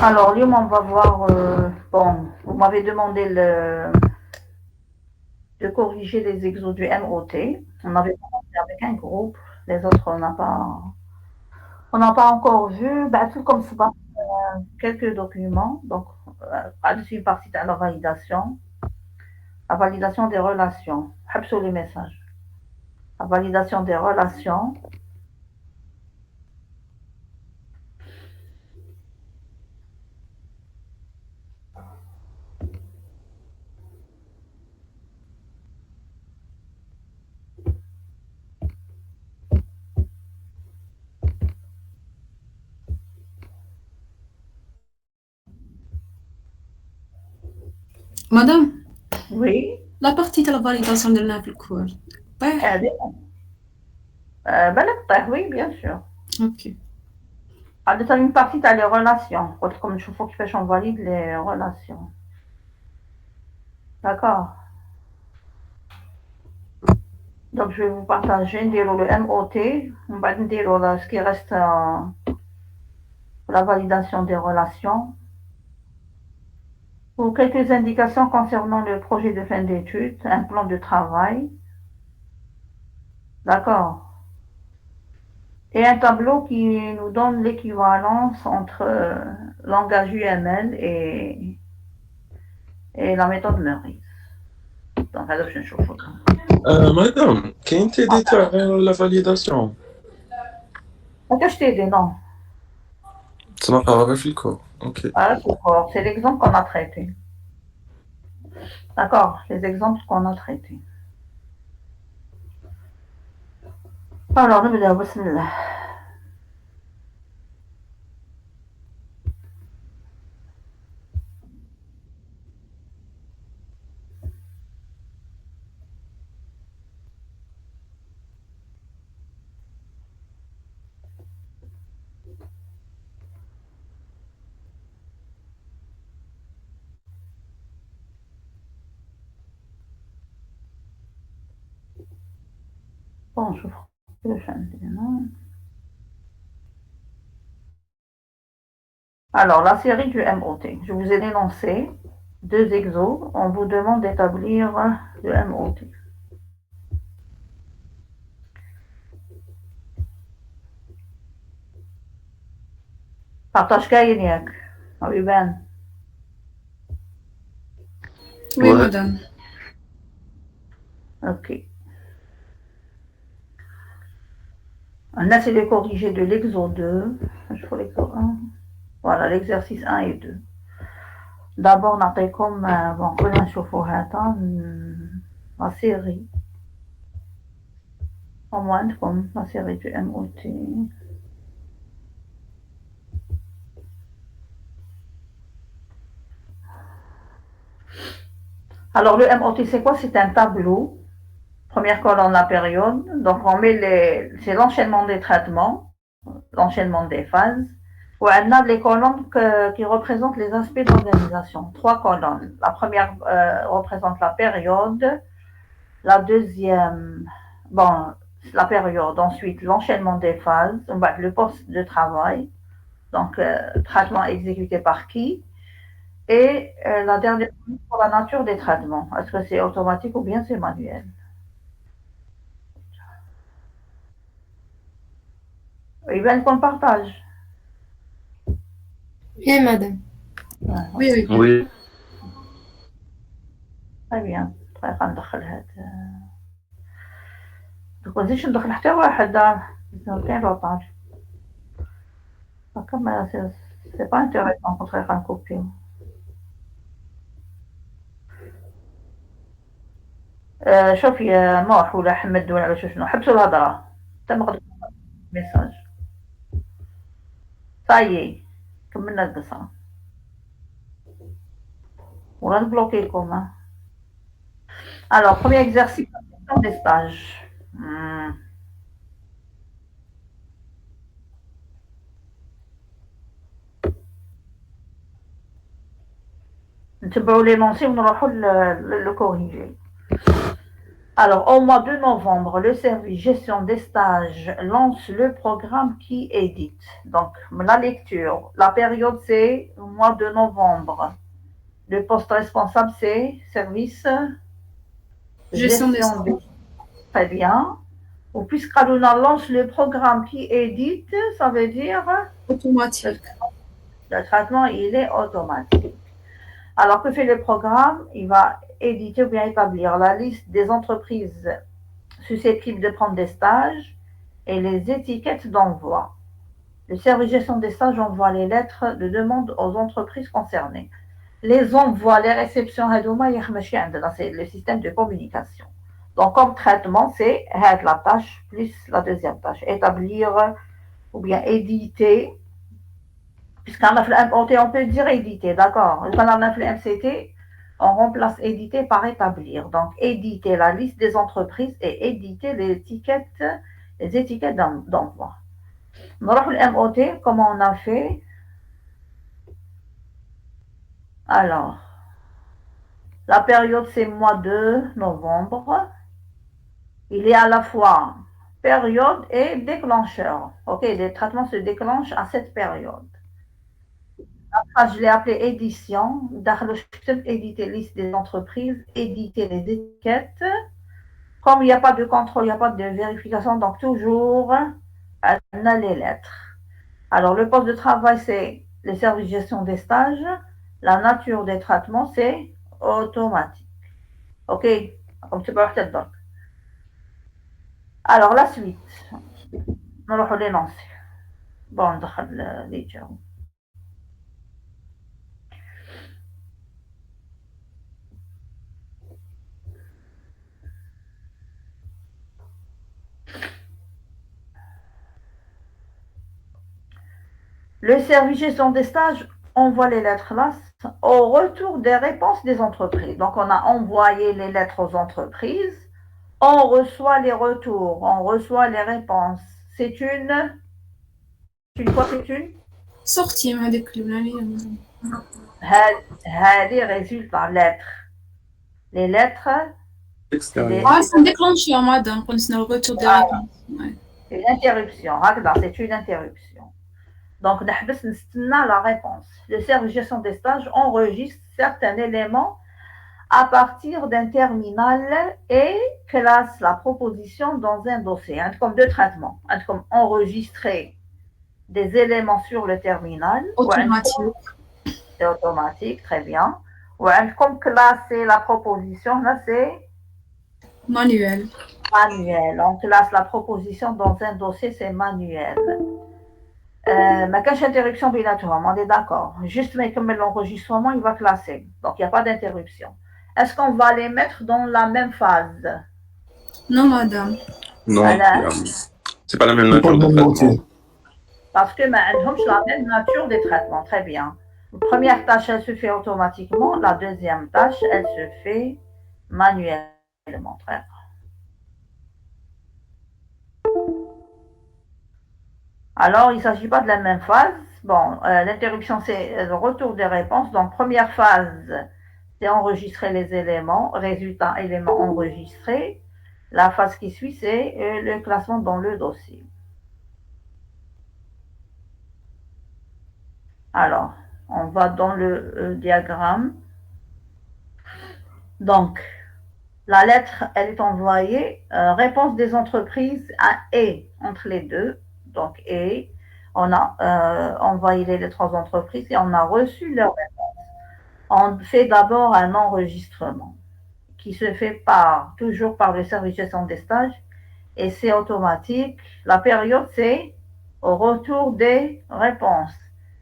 Alors, Lyon, on va voir. Bon, vous m'avez demandé de corriger les exos du MOT. On avait commencé avec un groupe, les autres, on n'a pas encore vu. Bah, tout comme ça, quelques documents. Donc, là-dessus, une partie de la validation des relations. Habsou les messages. La validation des relations. Madame, Oui. la partie de la validation de l'influx. Euh, oui, bien sûr. Ok. Une partie, tu as les relations. Comme il faut qu'on valide les relations. D'accord. Donc, je vais vous partager le MOT. On va dire ce qui reste la validation des relations. Pour quelques indications concernant le projet de fin d'études, un plan de travail. D'accord. Et un tableau qui nous donne l'équivalence entre langage UML et la méthode Meurice. Donc, هذا باش نشوفو. مدام كاين تيدي تاع لا فاليداسيون ما كاش t'aider, non. تسمى غير في الكور اوكي. Voilà, c'est l'exemple qu'on a traité. D'accord, les exemples qu'on a traités. Alors, نبدأ بسم الله. Bon, je ferai le changement. Alors, la série du MOT. Je vous ai dénoncé deux exos. On vous demande d'établir le MOT. Partage كاين ياك ويبان. Oui, madame. Ok. Là, c'est le corrigé de l'exo 2. Je fais l'exo 1. Voilà, l'exercice 1 et 2. D'abord, نعطيكم bon, خلينا نشوفوا هذا la série. Au moins, comme la série du MOT. Alors, le MOT, c'est quoi? C'est un tableau. Première colonne, la période. Donc, on met c'est l'enchaînement des traitements, l'enchaînement des phases. On a les colonnes qui représentent les aspects d'organisation. Trois colonnes. La première représente la période. La deuxième, bon, la période. Ensuite, l'enchaînement des phases. Le poste de travail. Donc, traitement exécuté par qui? Et la dernière, pour la nature des traitements. Est-ce que c'est automatique ou bien c'est manuel? Il va qu'on partage. Oui, madame. Oui, oui. وي Très bien. طيب غندخل هاد متقوليش ندخل حتى واحد كاين روطاج كما سي با انتيريسون كنت غنكوبيو شوف يا نوح ولا حمد ولا شنو حبسوا الهضره حتى ما قدرت ميساج صايي كملنا القصه ولا نبلوكيكم alors premier exercice des stages نتبعوا لي نونسي ونروحوا لو كوريجي Alors, au mois de novembre, le service gestion des stages lance le programme qui édite. Donc, la lecture, la période, c'est au mois de novembre. Le poste responsable, c'est service Gestion des gestion des... Très bien. Ou puisqu'Aluna lance le programme qui édite, ça veut dire automatique. le traitement, il est automatique. Alors, que fait le programme? Il va éditer ou bien établir la liste des entreprises susceptibles de prendre des stages et les étiquettes d'envoi. Le service gestion des stages envoie les lettres de demande aux entreprises concernées. Les envois, les réceptions, c'est le système de communication. Donc, comme traitement, c'est la tâche plus la deuxième tâche. Établir ou bien éditer. Puisqu'on a fait l'importé, on peut dire éditer, d'accord. Quand on a fait l'MCT, on remplace éditer par établir. Donc, éditer la liste des entreprises et éditer les étiquettes d'envoi. On va le MOT, comment on a fait? Alors, la période, c'est mois de novembre. Il est à la fois période et déclencheur. OK, les traitements se déclenchent à cette période. Après, je l'ai appelé édition. Éditer liste des entreprises, éditer les étiquettes. Comme il n'y a pas de contrôle, il n'y a pas de vérification, donc toujours, on a les lettres. Alors, le poste de travail, c'est les services de gestion des stages. La nature des traitements, c'est automatique. OK, comme tu peux voir donc. Alors, la suite. On va les lancer. Bon, on va les dire. Le service gestion des stages envoie les lettres là au retour des réponses des entreprises. Donc, on a envoyé les lettres aux entreprises. On reçoit les retours, on reçoit les réponses. C'est une quoi c'est une sortie هذيك الأولانية. هذه résultat lettres. Les lettres c'est un déclencheur madame قلنا retour des réponses. C'est une interruption. C'est une interruption. Donc, نحبس نستنى la réponse. Le service de gestion des stages enregistre certains éléments à partir d'un terminal et classe la proposition dans un dossier. Comme deux traitements. Comme enregistrer des éléments sur le terminal. Automatique. C'est automatique, très bien. Comme classer la proposition, là c'est manuel. Manuel. On classe la proposition dans un dossier, c'est manuel. Ma cache interruption bilatéralement, on est d'accord. Juste mais comme l'enregistrement, il va classer. Donc il n'y a pas d'interruption. Est-ce qu'on va les mettre dans la même phase? Non, madame. Non, c'est pas la même nature de traitement. Parce que c'est la même nature des traitements. Très bien. La première tâche, elle se fait automatiquement. La deuxième tâche, elle se fait manuellement. Très bien. Alors, il ne s'agit pas de la même phase. Bon, l'interruption, c'est le retour des réponses. Donc, première phase, c'est enregistrer les éléments. Résultat, éléments enregistrés. La phase qui suit, c'est le classement dans le dossier. Alors, on va dans le diagramme. Donc, la lettre, elle est envoyée. Réponse des entreprises à et entre les deux. Donc, et on a envoyé les lettres aux entreprises et on a reçu leur réponse. On fait d'abord un enregistrement qui se fait toujours par le service de gestion des stages et c'est automatique. La période, c'est au retour des réponses,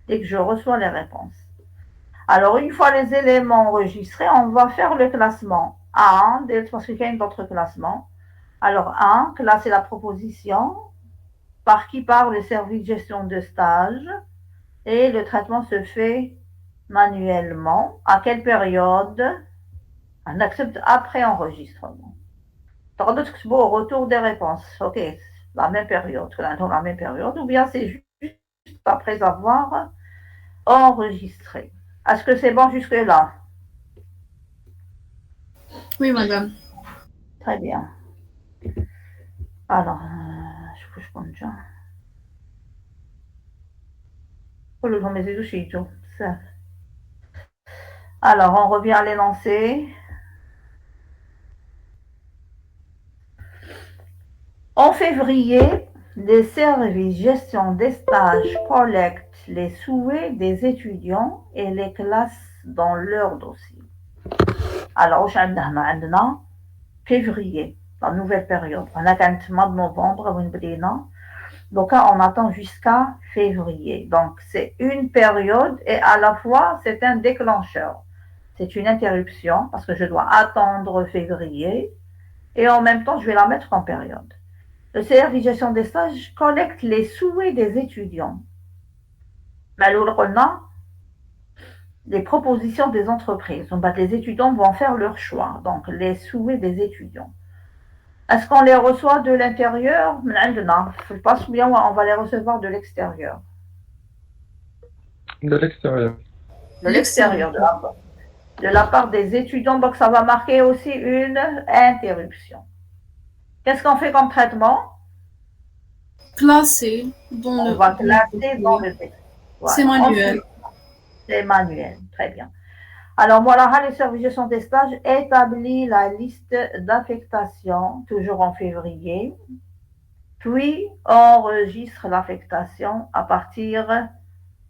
dès que je reçois les réponses. Alors, une fois les éléments enregistrés, on va faire le classement. A1, parce qu'il y a d'autres classements. Alors, 1, classer la proposition, par qui part le service de gestion de stage, et le traitement se fait manuellement. À quelle période? On accepte après enregistrement. Au retour des réponses. OK, la même période, ou bien c'est juste après avoir enregistré. Est-ce que c'est bon jusque-là? Oui, madame. Très bien. Alors, je pense déjà. Oh, le mes yeux, je ça. Alors, on revient à l'énoncé. En février, les services gestion des stages collectent les souhaits des étudiants et les classent dans leur dossier. Alors, on février, la nouvelle période. On a quand mois de novembre, donc on attend jusqu'à février. Donc, c'est une période et à la fois, c'est un déclencheur. C'est une interruption parce que je dois attendre février et en même temps, je vais la mettre en période. Le service de gestion des stages collecte les souhaits des étudiants. Les propositions des entreprises. Donc, les étudiants vont faire leur choix. Donc, les souhaits des étudiants. Est-ce qu'on les reçoit de l'intérieur? Je pense bien on va les recevoir de l'extérieur. De l'extérieur. De l'extérieur, de la part des étudiants. Donc, ça va marquer aussi une interruption. Qu'est-ce qu'on fait comme traitement? Classer on va classer dans le texte. Voilà. C'est manuel. C'est manuel, très bien. Alors, voilà, les services de gestion des stages établit la liste d'affectation, toujours en février, puis enregistre l'affectation à partir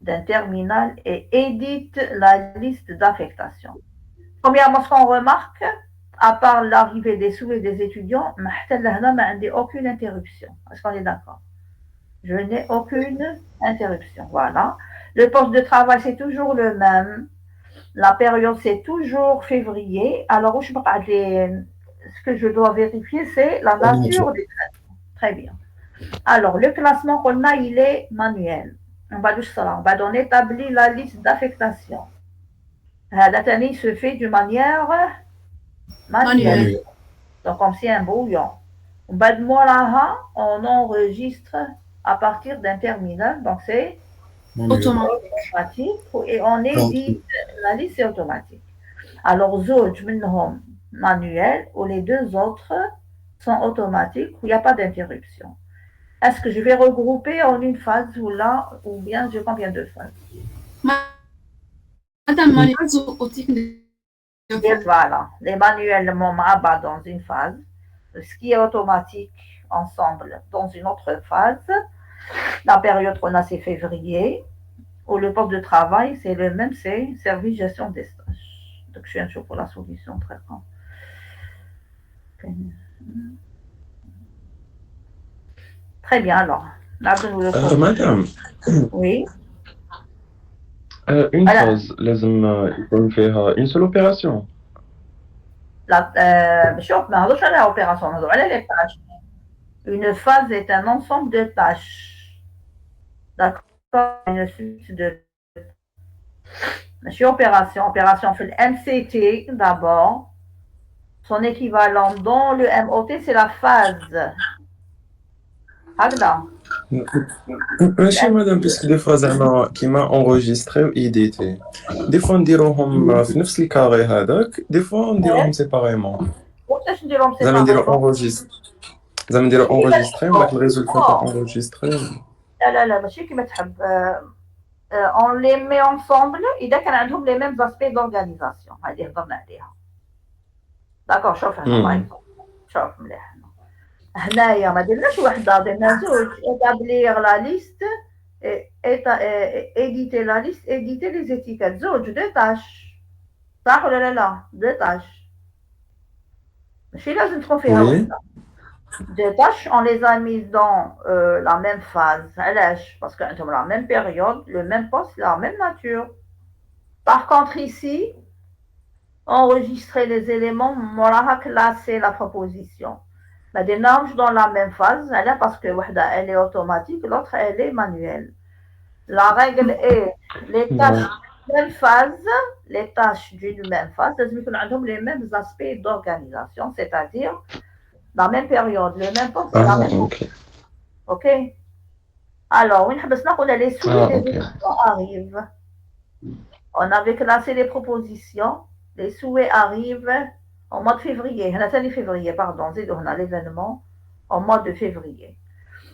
d'un terminal et édite la liste d'affectation. Premièrement, ce qu'on remarque, à part l'arrivée des souhaits des étudiants, je n'ai aucune interruption. Est-ce qu'on est d'accord? Je n'ai aucune interruption. Voilà. Le poste de travail, c'est toujours le même. La période, c'est toujours février. Alors, ce que je dois vérifier, c'est la nature des traitements. Très bien. Alors, le classement qu'on a, il est manuel. On va donc établir la liste d'affectation. La tenue se fait d'une manière manuelle. Donc, comme c'est un brouillon. On enregistre à partir d'un terminal. Donc, c'est automatique. Et on édite la liste, c'est automatique. Alors, Zoj, manuel, ou les deux autres sont automatiques, où il n'y a pas d'interruption. Est-ce que je vais regrouper en une phase ou là, ou bien je combien de phases? Madame, voilà, les manuels dans une phase, ce qui est automatique ensemble dans une autre phase. La période qu'on a, c'est février, où le poste de travail, c'est le même, c'est service gestion des stages. Donc, je suis un jour pour la solution très grande. Très bien, alors. Madame. Oui. Une phase, لازم فيها une seule opération. شوف ما هذوش على opération, هذو على les tâches. Une phase est un ensemble de tâches. D'accord, une suite de opération. Opération fait le MCT d'abord. Son équivalent dans le MOT, c'est la phase. هكذا. ماشي مادام بيسك دي فوا زعما كيما اونغيستري و ايديتي دي فوا نديروهم في نفس الكاري هذاك دي فوا نديروهم سيباريمون وقتاش نديروهم زعما نديرو اونغيستري من بعد الريزولتا تاع اونغيستري لا ماشي كيما تحب on les met ensemble إذا كان عندهم les mêmes aspects d'organisation هذه هضرنا عليها داكور شوف هنا شوف مليح هنايا ما درناش وحده درنا زوج établir la liste éditer la liste éditer les étiquettes زوج deux tâches صح ولا لا deux tâches ماشي لازم تكون فيها وحده deux tâches on les a mises dans la même phase علاش parce que عندهم la même période le même poste la même nature par contre ici enregistrer les éléments moraha classer la proposition. Des normes dans la même phase, parce que elle est automatique, l'autre elle est manuelle. La règle est les tâches d'une même phase, les tâches d'une même phase, les mêmes aspects d'organisation, c'est-à-dire la même période, le même poste, la même chose. Ok. Alors, les souhaits des étudiants arrivent. On avait classé les propositions, les souhaits arrivent. au mois de février, pardon, on a l'événement au mois de février.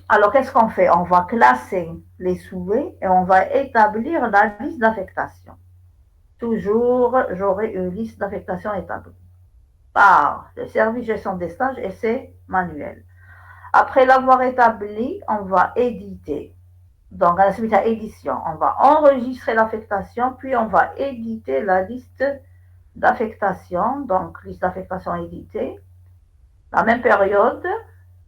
Alors, qu'est-ce qu'on fait? On va classer les souhaits et on va établir la liste d'affectation. Toujours, j'aurai une liste d'affectation établie par le service gestion des stages et c'est manuel. Après l'avoir établi, on va éditer. Donc, à la suite à édition, on va enregistrer l'affectation, puis on va éditer la liste d'affectation. Donc, liste d'affectation éditée. La même période,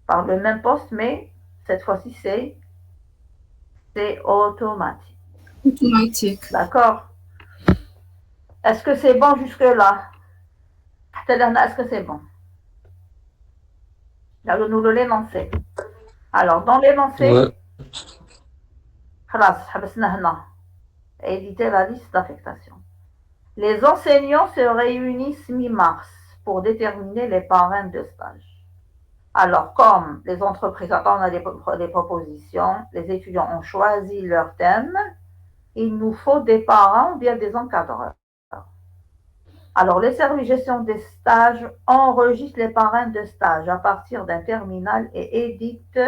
par le même poste, mais cette fois-ci, c'est automatique. Automatique. D'accord? Est-ce que c'est bon jusque-là? Est-ce que c'est bon? Là, nous l'énoncé. Alors, dans l'énoncé, éditer la liste d'affectation. Les enseignants se réunissent mi-mars pour déterminer les parrains de stage. Alors, comme les entreprises attendent des propositions, les étudiants ont choisi leur thème, il nous faut des parrains ou bien des encadreurs. Alors, les services gestion des stages enregistrent les parrains de stage à partir d'un terminal et éditent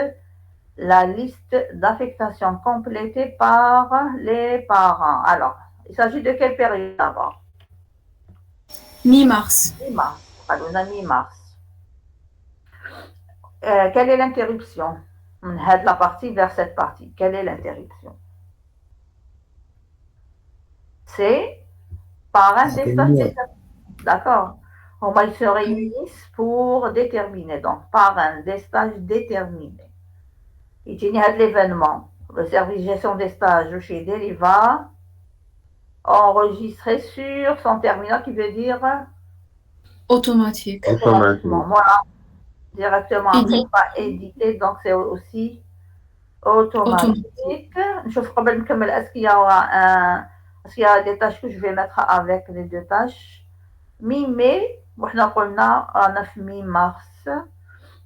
la liste d'affectation complétée par les parents. Alors, il s'agit de quelle période d'abord? Mi-mars. Mi-mars. Alors, on a mi-mars. Quelle est l'interruption? On aide la partie vers cette partie. Quelle est l'interruption? C'est parrain des stages. D'accord. Ils se réunissent pour déterminer. Donc, parrain des stages déterminés. Il y a l'événement. Le service gestion des stages chez Deliva enregistré sur son terminal qui veut dire automatique. Voilà. Directement après, pas édité, donc c'est aussi automatique. Je problème comme est-ce qu'il y a des tâches que je vais mettre avec les deux tâches. Mi-mai, on a 9 mi-mars.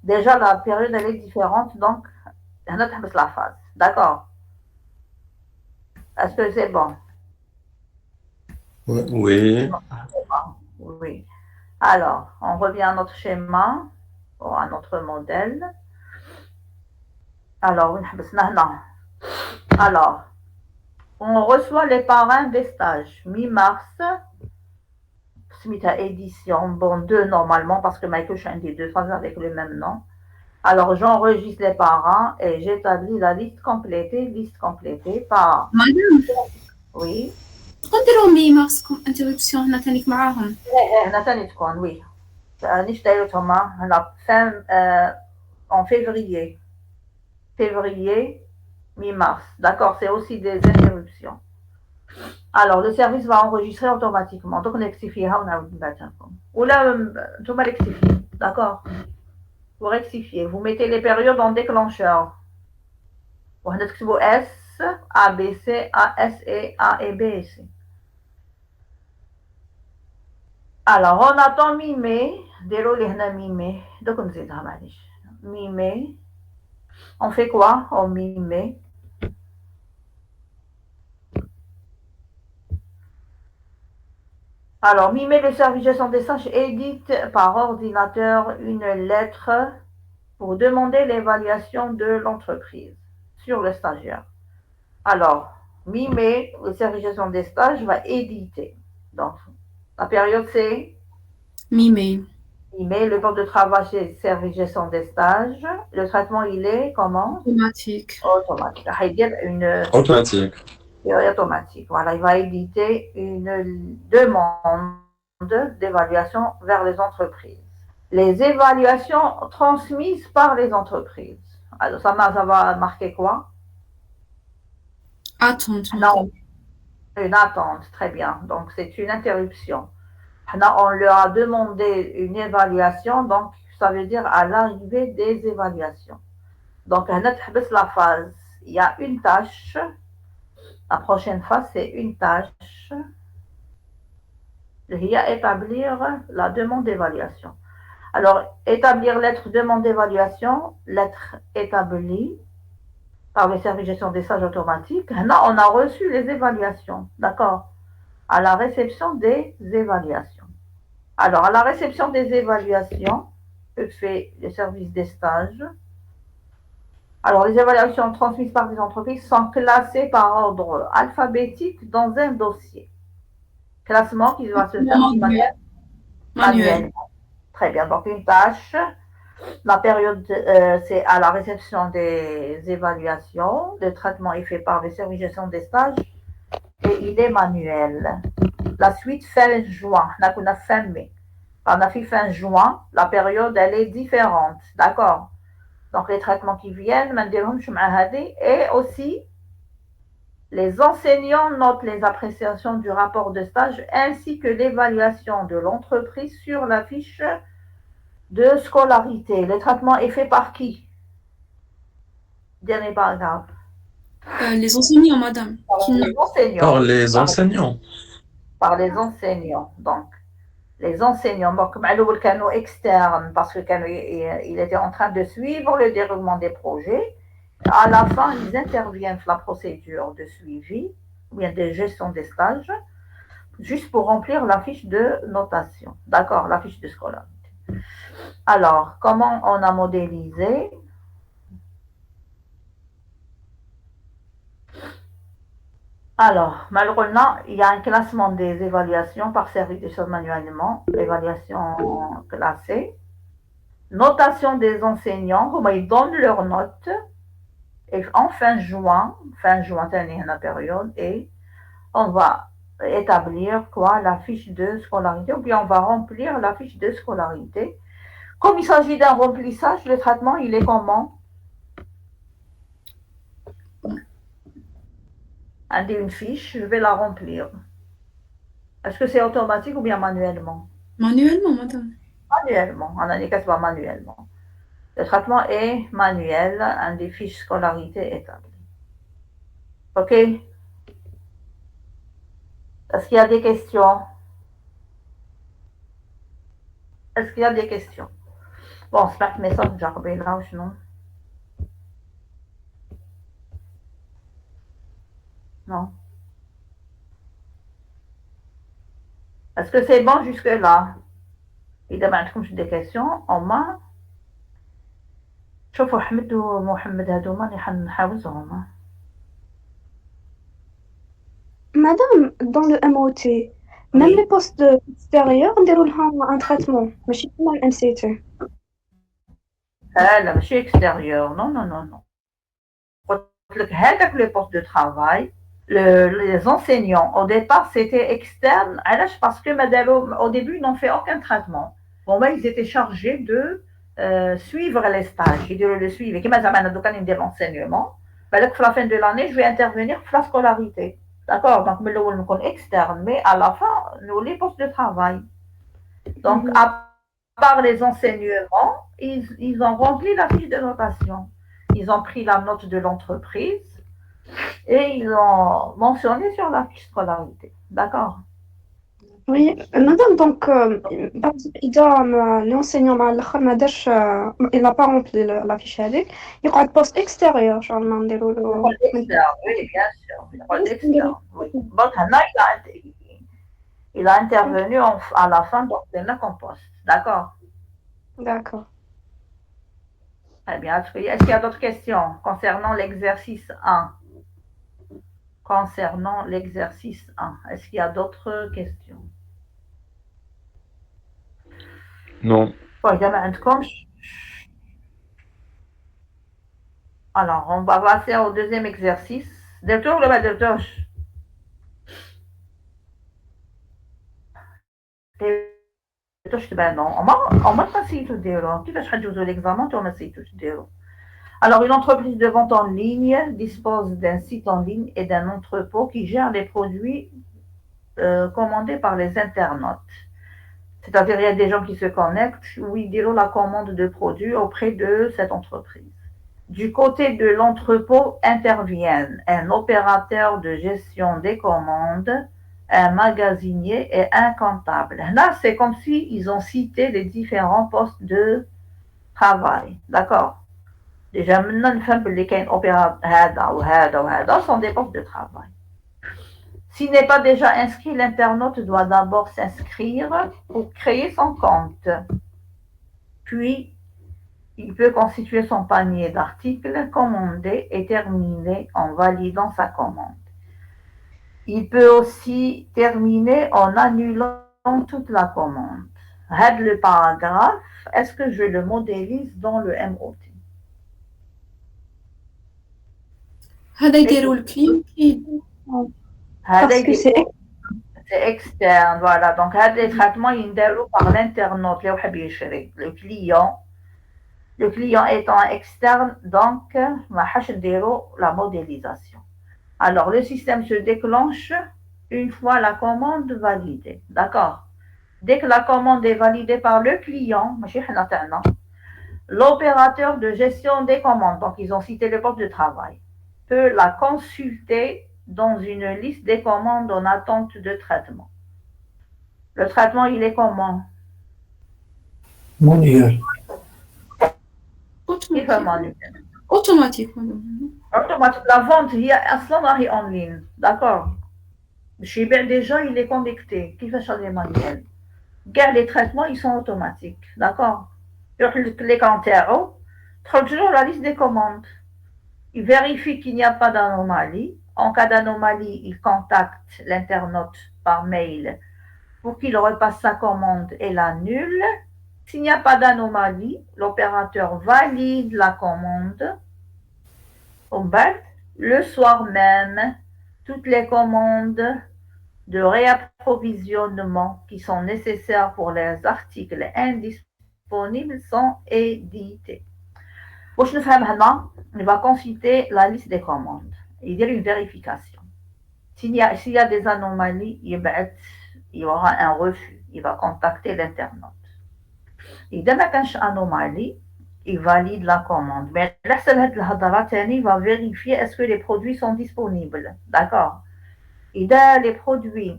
Déjà, la période elle est différente, donc on a la phase. D'accord. Est-ce que c'est bon? Oui. Oui. Alors, on revient à notre schéma, ou à notre modèle. Alors, on reçoit les parrains des stages mi-mars, suite à édition, bon, 2 normalement, parce que Michael Shine dit 2 phases avec le même nom. Alors, j'enregistre les parents et j'établis la liste complétée par... Madame. Oui. نديرو مي مارس كوم انتربسيون هنا تانيك معاهم. هنا تاني تكون وي. نيش دايرتهم هنا en février. Février, mi-mars. D'accord, c'est aussi des interruptions. Alors, le service va enregistrer automatiquement. Donc, on rectifie. Ou là, tout mal rectifié. D'accord. Vous rectifiez. Vous mettez les périodes en déclencheur. Vous mettez S, A, B, C, A, S, et A, et B, et C. Alors, on attend mi-mai. Déroulé mi-mai. Donc, on dit mi-mai. On fait quoi en mi-mai? Alors, mi-mai, le service gestion des stages édite par ordinateur une lettre pour demander l'évaluation de l'entreprise sur le stagiaire. Alors, mi-mai, le service gestion des stages va éditer. Donc, la période c'est mi-mai. Mi-mai, le temps de travail chez service gestion des stages. Le traitement, il est comment? Automatique. Automatique. Automatique. Automatique. Voilà, il va éditer une demande d'évaluation vers les entreprises. Les évaluations transmises par les entreprises. Alors, ça va marquer quoi? Attente. Non, une attente, très bien. Donc, c'est une interruption. On leur a demandé une évaluation, donc ça veut dire à l'arrivée des évaluations. Donc, la phase, il y a une tâche. La prochaine phase, c'est une tâche. Il y a établir la demande d'évaluation. Alors, établir lettre demande d'évaluation, lettre établie par le service de gestion des stages automatiques. Là, on a reçu les évaluations, d'accord? À la réception des évaluations. Alors, à la réception des évaluations que fait le service des stages, alors les évaluations transmises par des entreprises sont classées par ordre alphabétique dans un dossier. Classement qui va se faire d'une manière manuelle. Très bien, donc une tâche. La période, c'est à la réception des évaluations. Le traitement est fait par le service de gestion des stages et il est manuel. La suite, fin juin. On a fin mai. On a fait fin juin. La période, elle est différente. D'accord? Donc, les traitements qui viennent, et aussi, les enseignants notent les appréciations du rapport de stage ainsi que l'évaluation de l'entreprise sur la fiche de scolarité. Le traitement est fait par qui? Dernier paragraphe. Les enseignants, madame. Par les enseignants. Par les enseignants. Par les enseignants. Donc, les enseignants, donc, le canot externe, parce que il était en train de suivre le déroulement des projets. À la fin, ils interviennent dans la procédure de suivi, ou bien de gestion des stages, juste pour remplir la fiche de notation. D'accord, la fiche de scolarité. Alors, comment on a modélisé? Alors, malheureusement, il y a un classement des évaluations par service de choses manuellement, évaluation classée, notation des enseignants, comment ils donnent leurs notes, et en fin juin, c'est la période, et on va établir quoi, la fiche de scolarité, ou bien on va remplir la fiche de scolarité. Comme il s'agit d'un remplissage, le traitement, il est comment? Une fiche, je vais la remplir. Est-ce que c'est automatique ou bien manuellement? Manuellement, madame. Manuellement, on a dit que c'est pas manuellement. Le traitement est manuel, un des fiches scolarité établies. OK? Est-ce qu'il y a des questions? Est-ce qu'il y a des questions? Bon, c'est pas que mes sortes, j'ai là, non? Non. Est-ce que c'est bon jusque-là? إذا ما عندكمش des questions, هما شوفوا حمد ومحمد هادوما اللي حنحاوزهم. Madame, dans le MOT, même les postes extérieurs, on déroule un traitement, mais comme le MCT. لا ماشي extérieur, non, non, non, non. قلت لك هذاك le poste de travail, les enseignants, au départ, c'était externe. Parce que au début, ils n'ont fait aucun traitement. Bon, ben, ils étaient chargés de suivre les stages. Ils devaient le suivre. Comme ça, ils me l'enseignement. Ben, à la fin de l'année, je vais intervenir pour la scolarité. D'accord? Donc, nous sommes externes. Mais à la fin, nous, les postes de travail. Donc, à part les enseignements, ils ont rempli la fiche de notation. Ils ont pris la note de l'entreprise et ils ont mentionné sur la fiche scolarité. D'accord? Oui, madame, donc, l'enseignant, il n'a pas rempli la fiche هذيك, il y a un poste extérieur, genre, oui, bien sûr. Oui. Donc, il a intervenu à la fin, donc, de la compost. D'accord? D'accord. Très bien. Est-ce qu'il y a d'autres questions concernant l'exercice 1? Concernant l'exercice 1, est-ce qu'il y a d'autres questions? Non. Alors, on va passer au deuxième exercice. Docteur, le docteur. Alors, une entreprise de vente en ligne dispose d'un site en ligne et d'un entrepôt qui gère les produits commandés par les internautes. C'est-à-dire, il y a des gens qui se connectent où ils diront la commande de produits auprès de cette entreprise. Du côté de l'entrepôt interviennent un opérateur de gestion des commandes, un magasinier et un comptable. Là, c'est comme s'ils ont cité les différents postes de travail. D'accord? Déjà, maintenant, nous savons que les opérateurs sont des postes de travail. S'il n'est pas déjà inscrit, l'internaute doit d'abord s'inscrire pour créer son compte. Puis, il peut constituer son panier d'articles commandés et terminer en validant sa commande. Il peut aussi terminer en annulant toute la commande. Le paragraphe, est-ce que je le modélise dans le MOT? هذا يديروا الكليم كي Parce que c'est C'est externe, voilà. Donc, les traitements ينداروا par l'internaute اللي واحد يشري. Le client étant externe, donc, ما حاش نديروا la modélisation. Alors, le système se déclenche une fois la commande validée. D'accord? Dès que la commande est validée par le client, l'opérateur de gestion des commandes, donc ils ont cité le poste de travail, peut la consulter dans une liste des commandes en attente de traitement. Le traitement, il est comment? Manuel. اوتوماتيك Automatique. La vente, il y a un en ligne. D'accord? Chez déjà, il est connecté. Qui fait changer manuel? Les traitements, ils sont automatiques. D'accord? Les cantères, toujours la liste des commandes. Il vérifie qu'il n'y a pas d'anomalie. En cas d'anomalie, il contacte l'internaute par mail pour qu'il repasse sa commande et l'annule. S'il n'y a pas d'anomalie, l'opérateur valide la commande. Le soir même, toutes les commandes de réapprovisionnement qui sont nécessaires pour les articles indisponibles sont éditées. Pour nous faire maintenant, il va consulter la liste des commandes. Il y a une vérification. S'il y a des anomalies, il y aura un refus. Il va contacter l'internaute. Il n'y a pas d'anomalie, il valide la commande. Mais là, il va vérifier est-ce que les produits sont disponibles. D'accord? Et les produits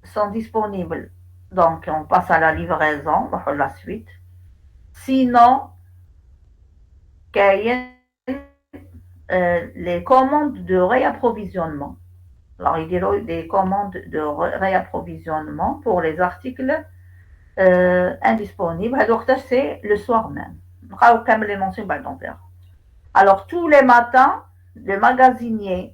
sont disponibles. Donc, on passe à la livraison, la suite. Sinon, les commandes de réapprovisionnement. Alors, il y a des commandes de réapprovisionnement pour les articles indisponibles. Donc, c'est le soir même. Alors, tous les matins, le magasinier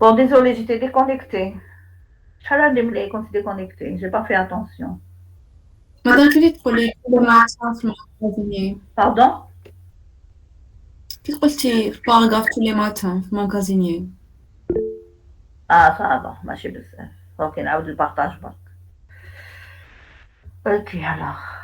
Bon, désolé, j'étais déconnectée. Chaleur de me quand c'est déconnecté. J'ai pas fait attention. مادام كيفاش تقولي كل ما في المغازيني Pardon? كي قلتي في باراغراف tous les matins في المغازيني Ah, ça va. ماشي بزاف. Ok, نعاود البارطاج برك. Ok, alors.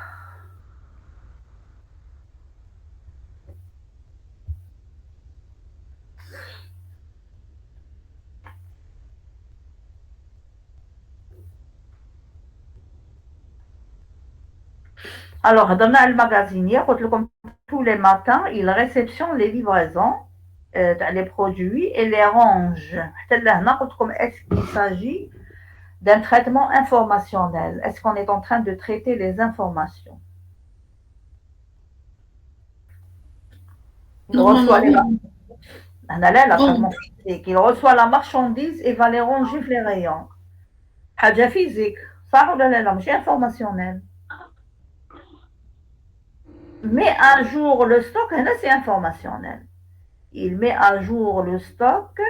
Alors, dans le magasinier, tous les matins, il réceptionne les livraisons les produits et les range. Est-ce qu'il s'agit d'un traitement informationnel? Est-ce qu'on est en train de traiter les informations? Il reçoit les Normalement, la bon, traitement physique. Il reçoit la marchandise et va les ranger les rayons. حاجة physique. Ça, ولا لا مش informationnel. Mais un jour le stock, là c'est informationnel. Il met à jour le stock.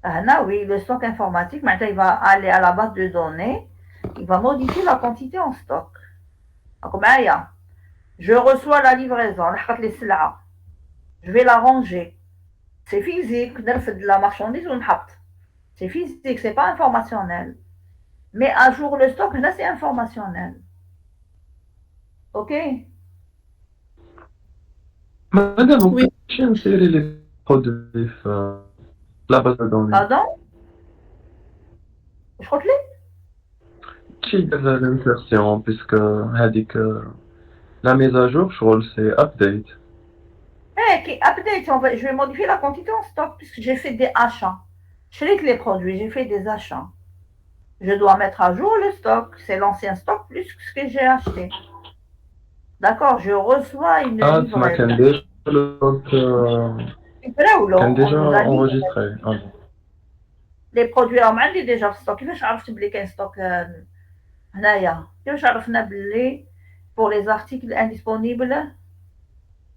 Là, oui, le stock informatique. Maintenant, il va aller à la base de données. Il va modifier la quantité en stock. Donc, je reçois la livraison. Je vais la ranger. C'est physique. De la marchandise ou c'est physique, c'est pas informationnel. Mais à jour le stock, là, c'est informationnel. OK? Madame, on peut oui. insérer les produits في la base de données. Pardon? Je crois que شي دير l'insertion puisque هذيك la mise à jour شغل c'est update. update, je vais modifier la quantité en stock puisque j'ai fait des achats. Je sais que les produits, j'ai fait des achats. Je dois mettre à jour le stock. C'est l'ancien stock plus que ce que j'ai acheté. D'accord, je reçois une تسمى livraison. كان دير كان déjà On nous a dit enregistré. les produits راهم عندي déjà في stock. كيفاش عرفت بلي كاين stock هنايا؟ كيفاش عرفنا بلي pour les articles indisponibles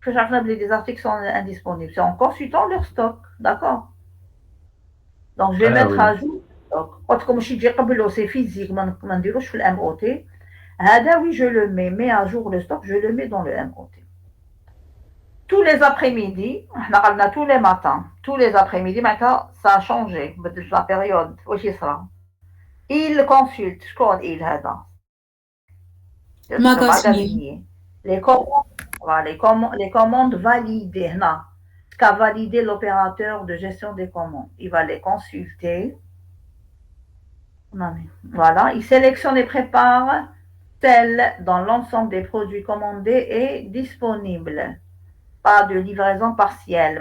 كيفاش عرفنا بلي les articles sont indisponibles? C'est en consultant leur stock, d'accord? Donc je vais mettre à jour le stock. قلت لكم ماشي تجي قبله c'est physique ما نديروش في الام او تي. هذا oui je le mets à jour le stock, je le mets dans le MOT. Tous les après-midi, tous les matins, tous les après-midi, maintenant ça a changé, la période, il consulte, je connais il le magasinier. Les commandes, les commandes validées, qu'a validé l'opérateur de gestion des commandes. Il va les consulter. Voilà, il sélectionne et prépare celle dans l'ensemble des produits commandés est disponible. Pas de livraison partielle.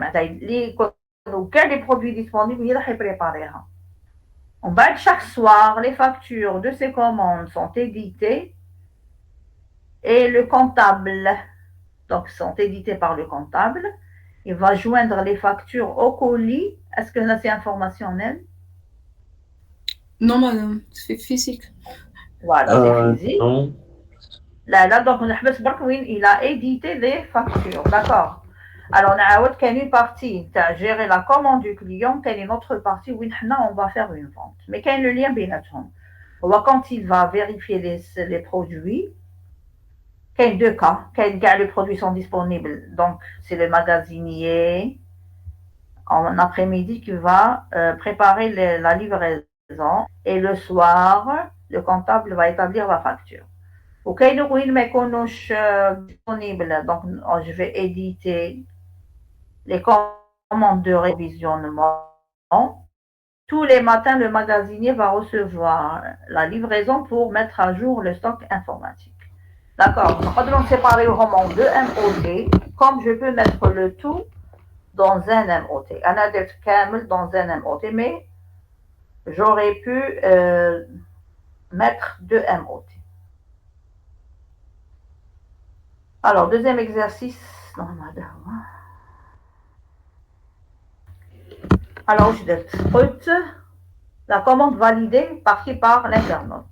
Quels les produits disponibles, il va préparer. En bas, chaque soir, les factures de ces commandes sont éditées et le comptable, donc sont éditées par le comptable, il va joindre les factures au colis. Est-ce que c'est informationnel? Non, madame, c'est physique. Voilà, c'est physique. Non. Là, donc, il a édité les factures. D'accord. Alors, on a une partie, tu as géré la commande du client, tu as une autre partie où on va faire une vente. Mais quel est le lien بيناتهم? Quand il va vérifier les produits, il y a deux cas. Quand les produits sont disponibles, donc c'est le magasinier en après-midi qui va préparer la livraison et le soir, le comptable va établir la facture. وكاين وين ما يكونوش disponibles, donc je vais éditer les commandes de révisionnement. Tous les matins, le magasinier va recevoir la livraison pour mettre à jour le stock informatique. D'accord. On séparer en deux MOT, comme je peux mettre le tout dans un MOT. أنا درت كامل dans un MOT, mais j'aurais pu mettre deux MOT. Alors, deuxième exercice. Non, madame. Alors, je vais la commande validée par qui? Par l'internaute.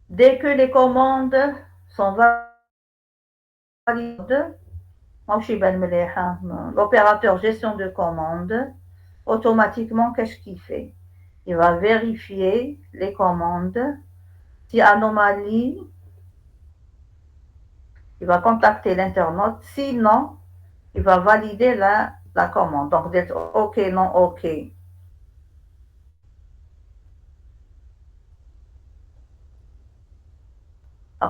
Dès que les commandes sont validées, l'opérateur gestion de commande, automatiquement, qu'est-ce qu'il fait? Il va vérifier les commandes. Si anomalie, il va contacter l'internaute. Sinon, il va valider la commande. Donc, d'être OK, non OK.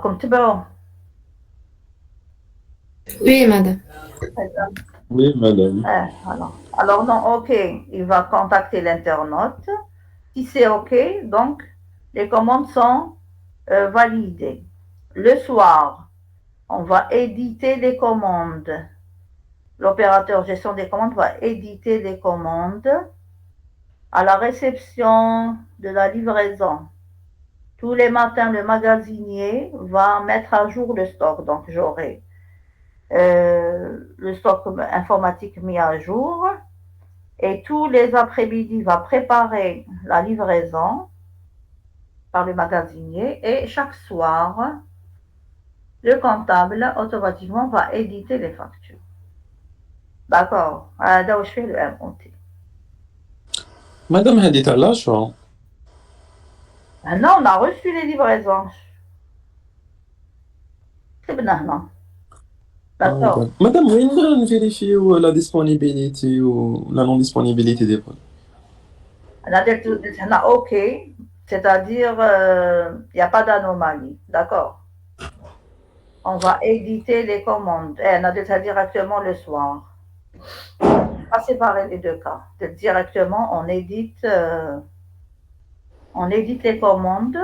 Comme tu veux. Oui, madame. Oui, madame. Alors, non, OK. Il va contacter l'internaute. Si c'est OK, donc, les commandes sont validées. Le soir, on va éditer les commandes. L'opérateur gestion des commandes va éditer les commandes à la réception de la livraison. Tous les matins, le magasinier va mettre à jour le stock. Donc, j'aurai le stock informatique mis à jour, et tous les après-midi va préparer la livraison par le magasinier, et chaque soir, le comptable automatiquement va éditer les factures. D'accord. هذا واش فيه le MOT. مادام هادي تاع لاشوا Maintenant, on a reçu les livraisons. كتبنا هنا. D'accord. مادام وين نقدر نفيريفيو لا ديسپونيبيليتي و لا نون ديسپونيبيليتي دي بول أنا درت هنا OK, c'est-à-dire il n'y a pas d'anomalie. D'accord. On va éditer les commandes. On a déjà directement le soir. Pas séparer les deux cas. Directement, on édite les commandes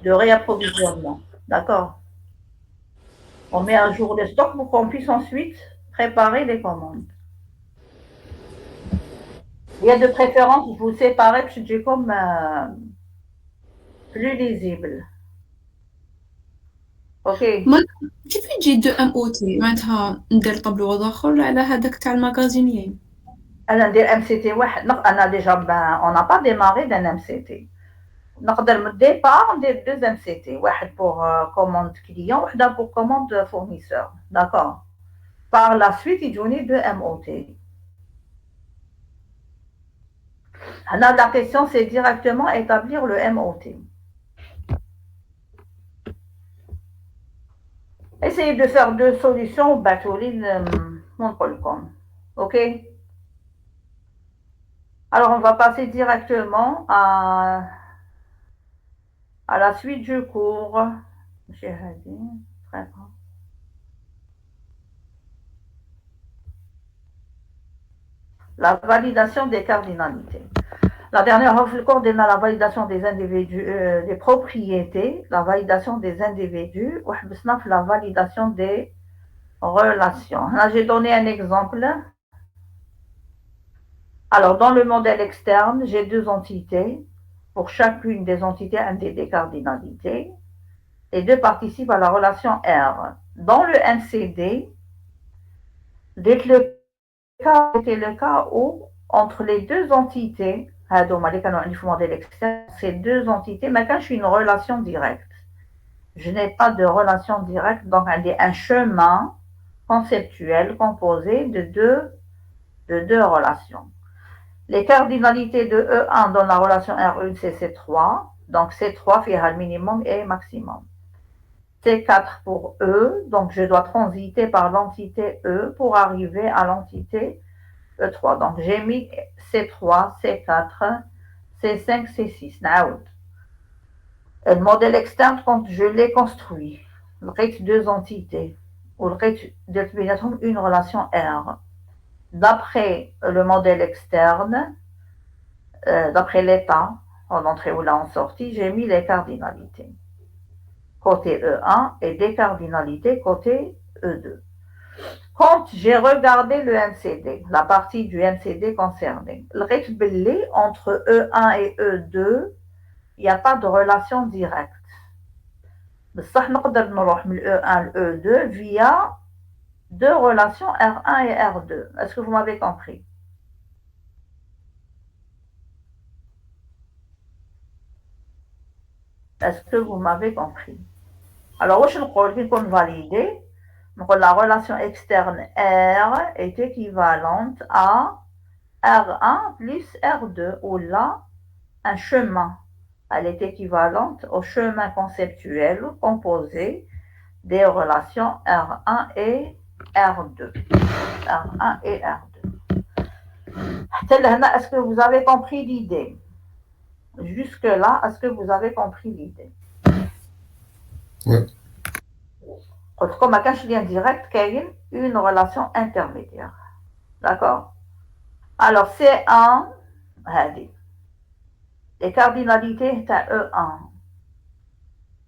de réapprovisionnement. D'accord. On met à jour le stock pour qu'on puisse ensuite préparer les commandes. Il y a de préférence, vous séparez, puis c'est comme plus lisible. OK. كيف يجي دو ام او تي معناتها ندير طابلو اخر على هذاك تاع المغازينيين انا ندير MCT واحد انا ديجا on n'a pas démarré d'un MCT. نقدر من الديبار ندير deux MCT, واحد pour commande client, واحده pour commande fournisseur. D'accord. Par la suite, يجوني deux MOT. La question, c'est directement établir le MOT. Essayez de faire deux solutions, OK? Alors, on va passer directement à la suite du cours. Monsieur Hadi, très bien. La validation des cardinalités. La dernière fois, le cours de la validation des individus, des propriétés, la validation des individus, ou la validation des relations. Là, j'ai donné un exemple. Alors, dans le modèle externe, j'ai deux entités. Pour chacune des entités, un des cardinalités. Les deux participent à la relation R. Dans le MCD, dès le cas était le cas où, entre les deux entités, ces deux entités, maintenant je suis une relation directe. Je n'ai pas de relation directe, donc un chemin conceptuel composé de deux relations. Les cardinalités de E1 dans la relation R1, c'est C3. Donc C3 fait le minimum et maximum. C4 pour E, donc je dois transiter par l'entité E pour arriver à l'entité E3. Donc j'ai mis C3, C4, C5, C6. Le modèle externe, quand je l'ai construit, il reste deux entités, ou il reste une relation R. D'après le modèle externe, d'après l'état, en entrée ou là en sortie, j'ai mis les cardinalités côté E1 et des cardinalités côté E2. Quand j'ai regardé le MCD, la partie du MCD concernée, le rétabli entre E1 et E2, il n'y a pas de relation directe. Mais ça, on peut نروح من E1 à E2 via deux relations R1 et R2. Est-ce que vous m'avez compris? Est-ce que vous m'avez compris? Alors, واش نقول كي نكون validé, la relation externe R est équivalente à R1 plus R2, où là, un chemin, elle est équivalente au chemin conceptuel composé des relations R1 et R2. R1 et R2. Est-ce que vous avez compris l'idée? Jusque-là, est-ce que vous avez compris l'idée? Oui. Comme un lien direct, il y a une relation intermédiaire. D'accord? Alors, C1, les cardinalités de E1,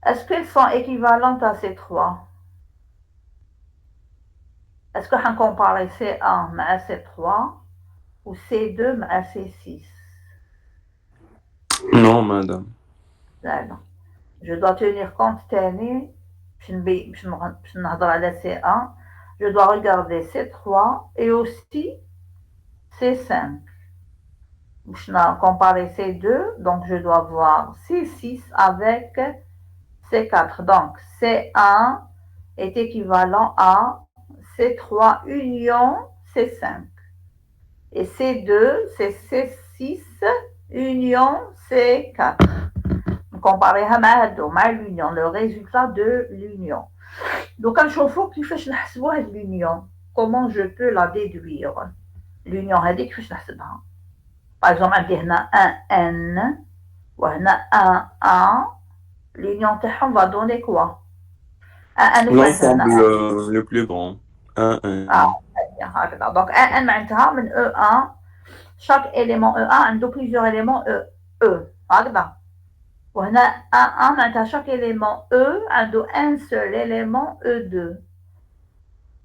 est-ce qu'elles sont équivalentes à C3? Est-ce qu'on compare C1 à C3 ou C2 à C6? Non, madame. Non. Je dois tenir compte, باش نهضر على C1, je dois regarder C3 et aussi C5. باش comparer C2, donc je dois voir C6 avec C4. Donc C1 est équivalent à C3 union C5. Et C2, c'est C6 union C4. Comparer مع l'union, le résultat de l'union. Donc, نشوفوا كيفاش نحسبوا هاد l'union. Comment je peux la déduire? L'union هذه كيفاش نحسبها؟ Par exemple, عندي هنا 1N وهنا 1A. L'union تاعهم va donner quoi? 1N L'ensemble le plus grand. 1N. هكذا. Donc 1N معناتها من E1. Chaque élément E1 عنده plusieurs éléments E. هكذا. وهنا 1A معناتها chaque élément E عنده un seul élément E2.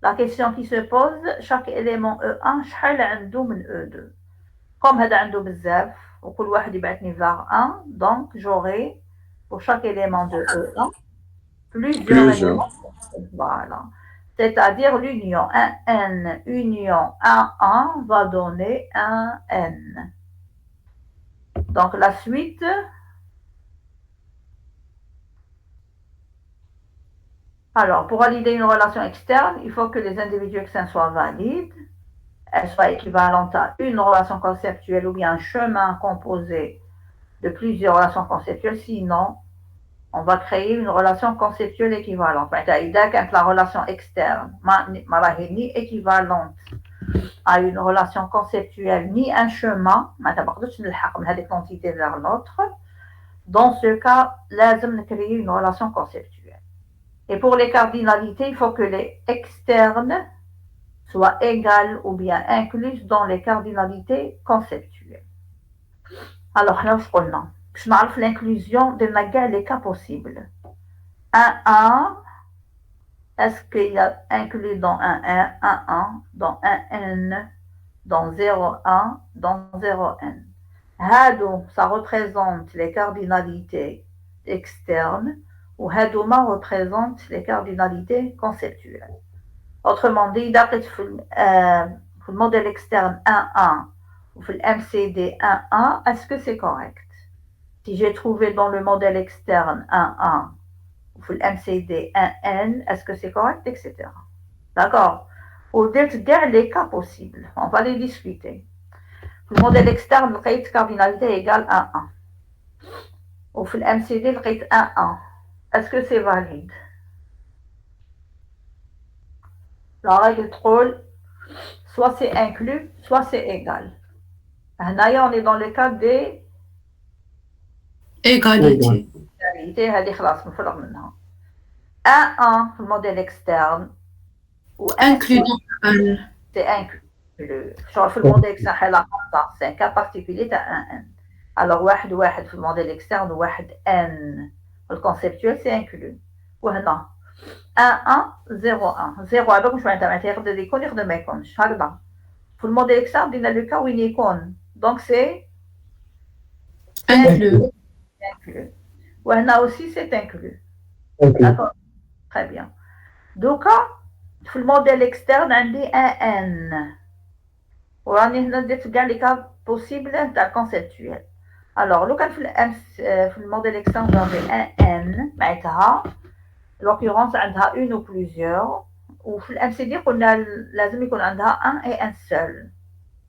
La question qui se pose, chaque élément E1 شحال عنده من E2. Comme هذا عنده بزاف وكل واحد يبعثني vers 1, donc j'aurai pour chaque élément de E1 plusieurs éléments. Voilà. C'est-à-dire l'union 1N union 1A va donner 1N. Donc la suite, alors pour valider une relation externe, il faut que les individus externes soient valides, elles soient équivalentes à une relation conceptuelle ou bien un chemin composé de plusieurs relations conceptuelles, sinon on va créer une relation conceptuelle équivalente. إذا كانت la relation externe ما راهي ni équivalente à une relation conceptuelle ni un chemin, ما تقدرش نلحق من هذيك l'entité vers l'autre, dans ce cas لازم créer une relation conceptuelle. Et pour les cardinalités, il faut que les externes soient égales ou bien incluses dans les cardinalités conceptuelles. Alors, là, je قلنا باش نعرف l'inclusion درنا كاع les cas possibles. 1A, est-ce qu'il y a inclus dans 1 dans 1N, dans 0,1, dans 0N. هادو, ça représente les cardinalités externes ou هادوما représente les cardinalités conceptuelles. Autrement dit, d'après le modèle externe 1A ou le MCD 1A, est-ce que c'est correct? Si j'ai trouvé dans le modèle externe 1A ou le MCD 1N, est-ce que c'est correct, etc. D'accord? ودرت كاع les cas possibles. On va les discuter. Le modèle externe, لقيت cardinalité égale 1A. Ou le MCD, لقيت 1A. Est-ce que c'est valide? La règle troll, soit c'est inclus, soit c'est égal. هنايا on est dans le cas des égalité. هذه خلاص نفرغ منها. 1 في الموديل externe ou inclus dans un. C'est inclus. في الموديل externe حالة خاصة, c'est un cas particulier تاع 1N. Alors واحد في الموديل externe وواحد N. Le conceptuel c'est inclus. وهنا 1 0 0 هذاك واش معناتها يقدر يكون يقدر ما يكونش هكذا. في الموديل اكسترن دينا لو كا وين يكون دونك سي inclus. وهنا aussi c'est inclus. D'accord. Très bien. دوكا في الموديل اكسترن عندي ان وراني هنا درت كاع لي كا بوسيبل تاع كونسيبتويل. الوغ لو كان في الموديل اكسترن جافي ان معناتها l'occurrence عندها une ou plusieurs وفي الام سي دي قلنا لازم يكون عندها un et un seul.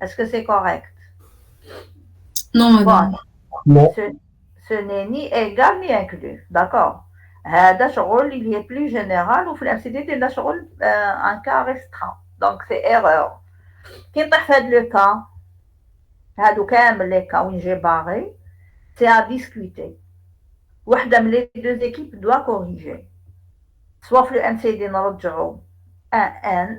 Est-ce que c'est correct? Non, madame. Bon. Ce n'est ni égal ni inclus. D'accord. هذا شغل il est plus général وفي الام سي دي دير شغل un cas restreint. Donc c'est erreur. كي نطيح في هذا لو كا هادو كامل لي كا وين جي باري c'est à discuter. وحده من les deux équipes doit corriger. soit في le MCD نرجعوا 1N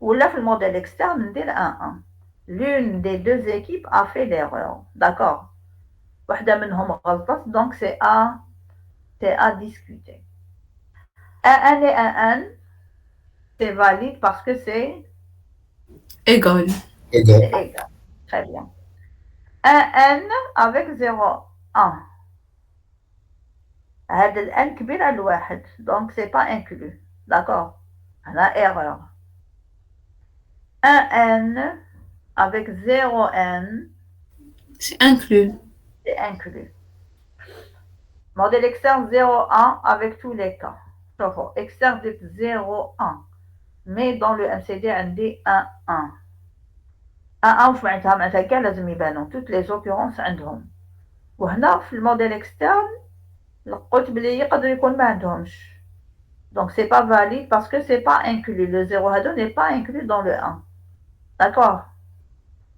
ولا في الموديل externe ندير 1 l'une des deux équipes a fait l'erreur. D'accord. واحدة منهم غلطت donc c'est à discuter. 1N et 1N c'est valide parce que c'est égal. égal. Très bien. 1N avec 0 1 هذا الان كبير على الواحد donc c'est pas inclus d'accord هنا erreur 1n avec 0n C'est inclus. c'est inclus modèle externe 0,1 avec tous les cas شوفوا externe de 0,1 mais dans le MCD عندي 1,1 1,1 واش معناتها كاع لازم يبانوا toutes les occurrences عندهم وهنا في الموديل اكسترن قلت بلي يقدر يكون ما عندهمش donc c'est pas valide parce que c'est pas inclus le 0 هذا n'est pas inclus dans le 1 d'accord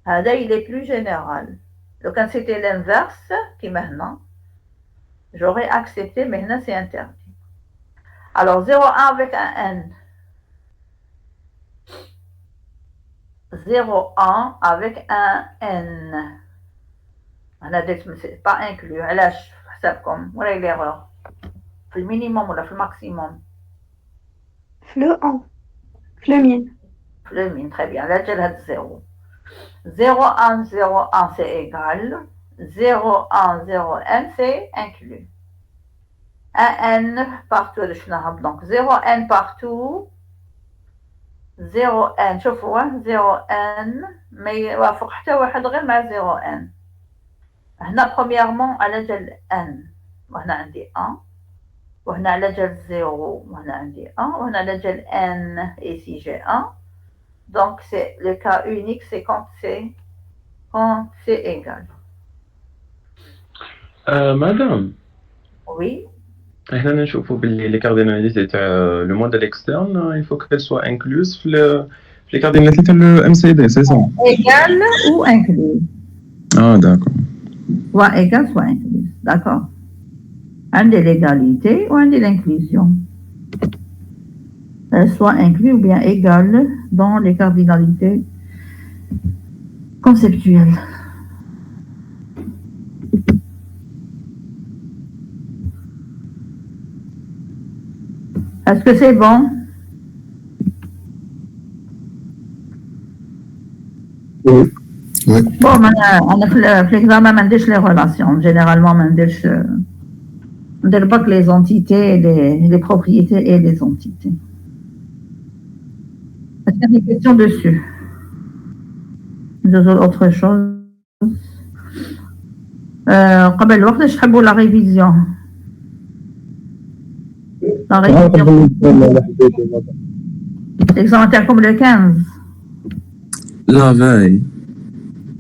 هذا il est plus général donc quand c'était l'inverse كيما هنا j'aurais accepté mais هنا c'est interdit alors 0,1 avec un n 0,1 avec un n هنا درت c'est pas inclus علاش حسابكم وراي l'erreur في المينيموم ولا في الماكسيموم في لو 1 في لو مين في لو مين très bien là جا هاد 0 0,1 0,1 c'est égal 0,1 0n c'est inclus 1n partout هذا شفناها donc 0n partout 0n شوفوا 0n ما يوافق حتى واحد غير مع 0n هنا premièrement على جال n وهنا عندي 1 وهنا على جال 0 وهنا عندي 1 وهنا على جال n ici j'ai 1 donc c'est le cas unique c'est quand c'est égal مدام oui هنا نشوفوا باللي لي كارديناليتي تاع لو موديل اكسترن il faut qu'elle soit incluse في les cardinalités تاع le MCD c'est ça égal ou inclus ah d'accord soit égal soit inclus d'accord عندي l'égalité ou عندي l'inclusion soit inclus ou bien égal dans les cardinalités conceptuelles. Est-ce que c'est bon? Oui. Oui. Bon, أنا في l'examen ما نديرش les relations. Généralement ما نديرش ندير pas que les entités, les propriétés et les entités. Est-ce qu'il y a des questions dessus? Autre chose. قبل الوقت ايش تحبوا la révision? La révision. L'examen تاعكم le 15. la veille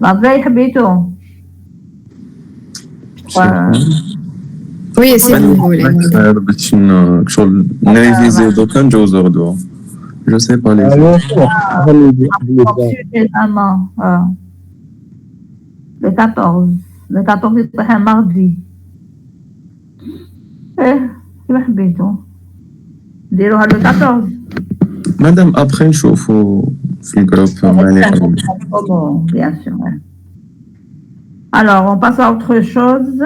La veille حبيتو. Oui, c'est bon. باش شغل نريفيزي دوكا نجوزو غدوة je sais pas les Le 14. Le 14 c'est un mardi. كيما حبيتو نديروها le 14. مادام ابخي نشوفو في الجروب bien sûr ouais. Alors on passe à autre chose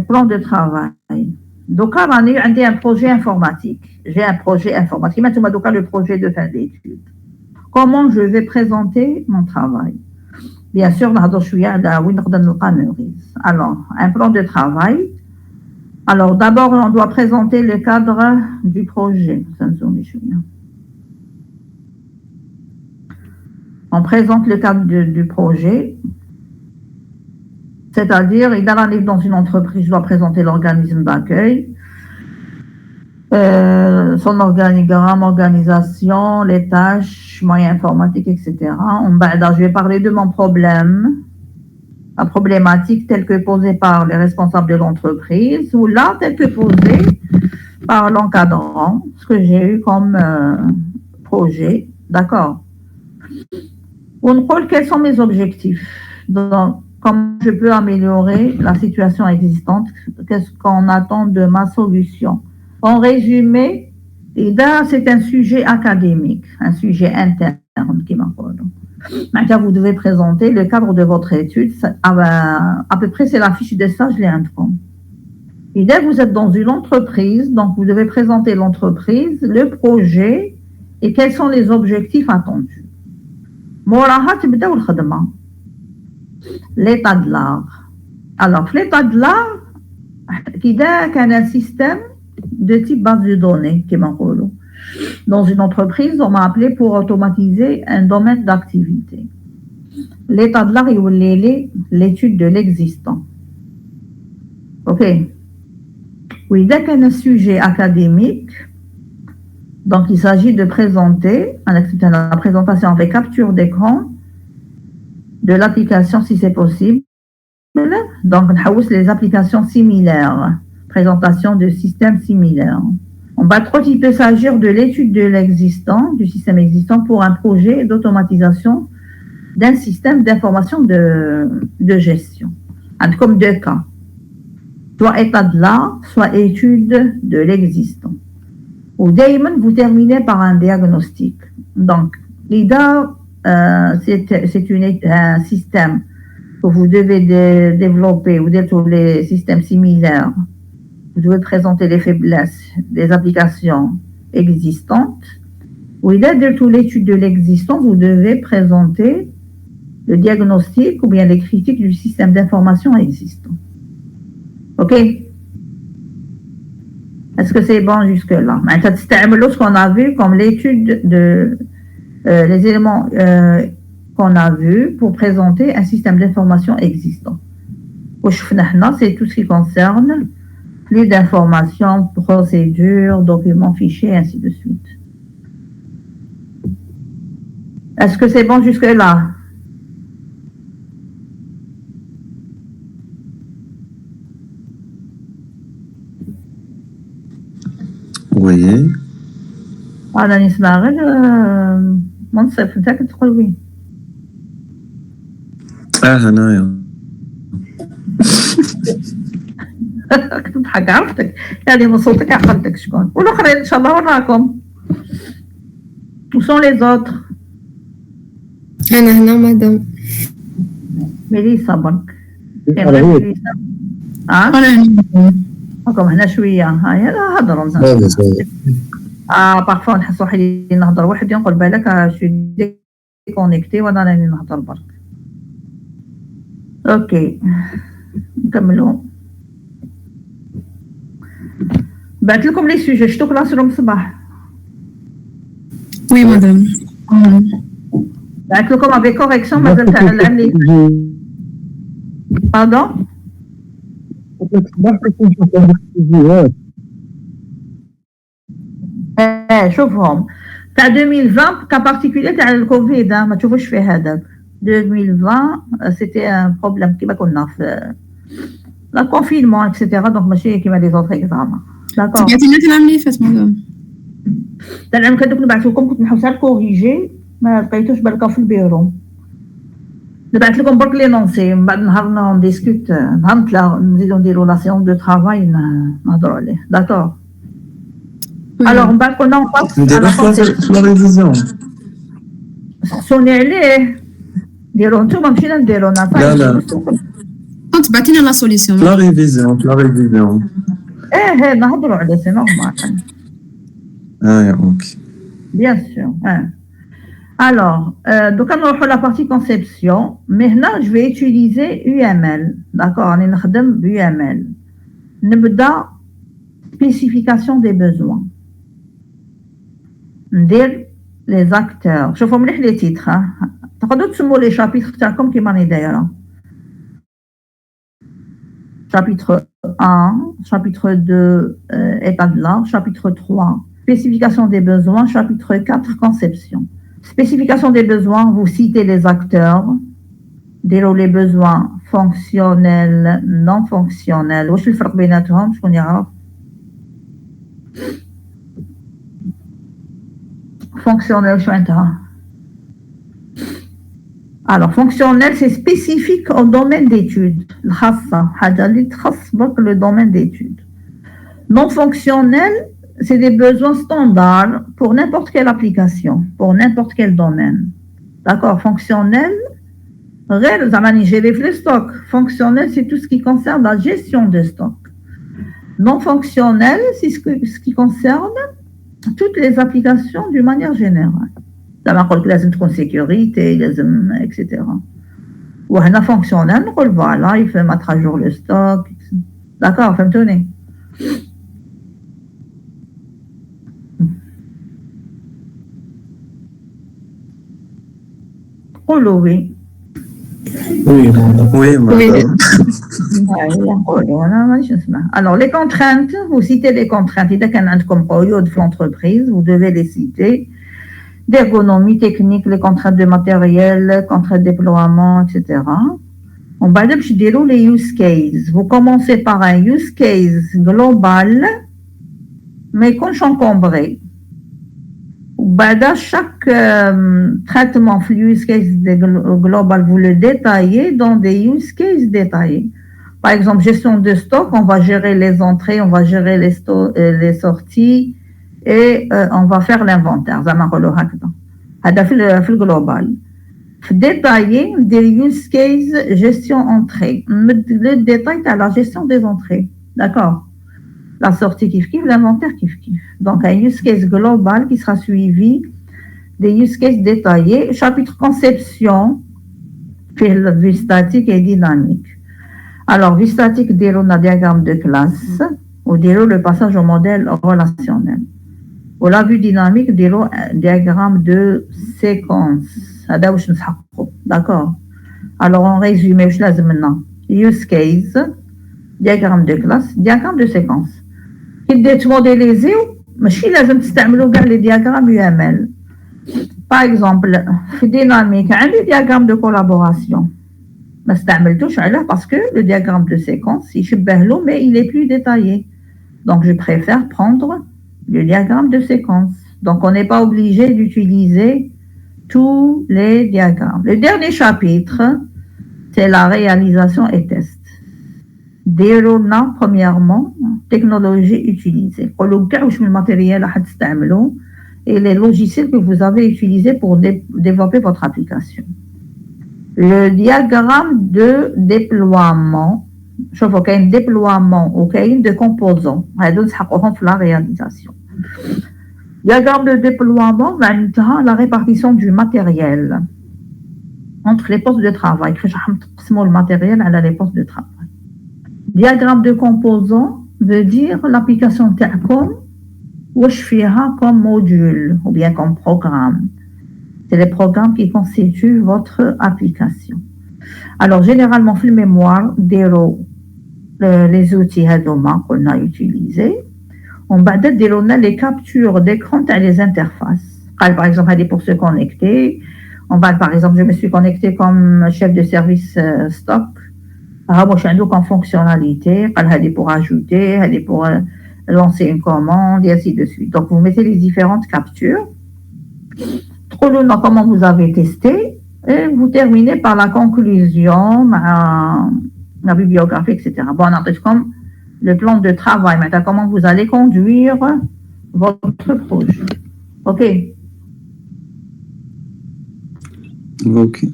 plan de travail donc راني عندي un projet informatique j'ai un projet informatique maintenant donc le projet de fin d'études comment je vais présenter mon travail bien sûr نهضر شويه على وين نقدر نلقى نوريس alors un plan de travail alors d'abord on doit présenter le cadre du projet on présente le cadre du projet c'est-à-dire il arrive dans une entreprise je dois présenter l'organisme d'accueil son organigramme, organisation, les tâches, moyens informatiques, etc. Je vais parler de mon problème, la problématique telle que posée par les responsables de l'entreprise ou là telle que posée par l'encadrant, ce que j'ai eu comme projet, d'accord. On parle quels sont mes objectifs, donc comment je peux améliorer la situation existante, qu'est-ce qu'on attend de ma solution. En résumé, c'est un sujet académique, un sujet interne qui m'appelle. Maintenant, vous devez présenter le cadre de votre étude. À peu près, c'est la fiche de stage, les introns. Et dès que vous êtes dans une entreprise, donc vous devez présenter l'entreprise, le projet et quels sont les objectifs attendus. L'état de l'art. Alors, l'état de l'art, qui un système de type base de données, qui m'enroule. Dans une entreprise, on m'a appelé pour automatiser un domaine d'activité. L'état de l'art est l'étude de l'existant. Ok. Oui, dès qu'un sujet académique, donc il s'agit de présenter, en acceptant la présentation avec capture d'écran de l'application si c'est possible. Donc, on les applications similaires, présentation de systèmes similaires. On va trop, il peut s'agir de l'étude de l'existant, du système existant pour un projet d'automatisation d'un système d'information de gestion. Comme deux cas. Soit état de l'art, soit étude de l'existant. Ou d'ailleurs, vous terminez par un diagnostic. Donc, l'IDA, c'est un système que vous devez développer ou tous les systèmes similaires. Vous devez présenter les faiblesses des applications existantes. Ou il y a de toute l'étude de l'existant, vous devez présenter le diagnostic ou bien les critiques du système d'information existant. OK? Est-ce que c'est bon jusque-là? Maintenant, c'est ce qu'on a vu comme l'étude de les éléments qu'on a vus pour présenter un système d'information existant. C'est tout ce qui concerne flux d'informations, procédures, documents, fichiers, ainsi de suite. Est-ce que c'est bon jusque-là? Oui. أنا نسمع غير منصف أنت تقول وين؟ هنايا. تضحك عرفتك يعني من صوتك عقلتك شكون والآخرين إن شاء الله وراكم. Où sont les autres? أنا هنا مدام. ميليسا برك. راكم هنا شوية هاي هضروا بارفوا نحسوا حالي نهضر وحدي نقول بالك شي ديكونيكتي وانا راني نهضر برك. اوكي نكملوا. بعثت لكم لي سوجي شفتو كلاسروم الصباح. وي مدام. بعثت لكم افيك كوريكسيون مازال تاع العام لي باردون. الصباح كنت نشوف عندك السوجيات. شوفهم تاع 2020 كا بارتيكولير تاع الكوفيد ما تشوفوش فيه هذاك 2020 سيتي ان بروبليم كيما كنا في لا كونفينمون اكسيتيرا دونك ماشي كيما لي زوطر اكزامان داكور. بعثينا العام اللي فات مدام. تاع العام كدوك نبعث لكم كنت نحوس على الكوريجي ما لقيتوش بالك في البيرو. نبعث لكم برك لي نونسي من بعد نهار نديسكوت نهار نطلع نزيدو نديرو لا سيونس دو ترافاي نهضروا عليه داكور. Alors, on va commencer à la révision. سقسوني عليه ديروا نتوما مشينا نديرو لا كنت بعتينا لا سوليسيون. لا ريفيزيون. نهضروا عليه سي نورمال. اوكي. Bien sûr. Alors, donc نروحوا la partie conception. Maintenant, je vais utiliser UML. D'accord, راني نخدم UML. نبدا spécification des besoins. ندير les acteurs. شوفوا مليح لي تيتر تقدروا تسموا لي شابيتر تاعكم كيما راني دايره. chapitre 1, chapitre 2, état de l'art, chapitre 3, spécification des besoins, chapitre 4, conception. Spécification des besoins, vous citez les acteurs, ديروا les besoins fonctionnels, non fonctionnels. واش الفرق بيناتهم شكون يعرف؟ fonctionnel شو عندها؟ Alors fonctionnel c'est spécifique au domaine d'étude الخاصة حاجة اللي تخص برك le domaine d'étude. Non fonctionnel c'est des besoins standards pour n'importe quelle application, pour n'importe quel domaine. D'accord, fonctionnel غير زعما نجيري في الستوك. Fonctionnel c'est tout ce qui concerne la gestion de stock. Non fonctionnel c'est ce qui concerne toutes les applications d'une manière générale. زعما نقول لك لازم تكون sécurité لازم etc. وهنا fonctionnel نقول فوالا il faut mettre à jour le stock. D'accord, فهمتوني. قولوا oui. Oui, madame. Oui, madame. Alors, les contraintes, vous citez les contraintes. Il y a comme période de l'entreprise, vous devez les citer. D'ergonomie technique, les contraintes de matériel, contraintes de déploiement, etc. On va dire les use cases. Vous commencez par un use case global, mais qu'on encombré. Chaque traitement use case global, vous le détaillez dans des use cases détaillés. Par exemple, gestion de stock, on va gérer les entrées, on va gérer les sorties et on va faire l'inventaire. C'est le global. Détailler des use case gestion entrée. Le détail à la gestion des entrées. D'accord? La sortie kiff kiff, l'inventaire kiff kiff. Donc un use case global qui sera suivi des use cases détaillés. Chapitre conception, vue statique et dynamique. Alors, vue statique, déroule un diagramme de classe ou déroule le passage au modèle relationnel. Ou la vue dynamique, déroule un diagramme de séquence. D'accord? Alors, en résumé, je laisse maintenant. Use case, diagramme de classe, diagramme de séquence. Qui est modélisé, mais je vais les diagrammes UML. Par exemple, dynamique, un diagramme de collaboration. Mais parce que le diagramme de séquence, mais il est plus détaillé. Donc, je préfère prendre le diagramme de séquence. Donc, on n'est pas obligé d'utiliser tous les diagrammes. Le dernier chapitre, c'est la réalisation et test. Déroulons premièrement technologie utilisée. Le matériel et les logiciels que vous avez utilisés pour développer votre application. Le diagramme de déploiement, je vois qu'il y a un déploiement ou qu'il y a de composants. La réalisation. Diagramme de déploiement, la répartition du matériel entre les postes de travail. Le matériel à les postes de travail. Diagramme de composants veut dire l'application TACOM ou je fais comme module ou bien comme programme. C'est les programmes qui constituent votre application. Alors, généralement, le mémoire, les outils qu'on a utilisés, on va dérouler les captures d'écran à les interfaces. Par exemple, pour se connecter, on va, par exemple, je me suis connecté comme chef de service stock. Comme fonctionnalité, pour ajouter, pour lancer une commande, et ainsi de suite. Donc, vous mettez les différentes captures. Comment vous avez testé, et vous terminez par la conclusion, la bibliographie, etc. Bon, on a comme le plan de travail, maintenant, comment vous allez conduire votre projet. OK? Ok.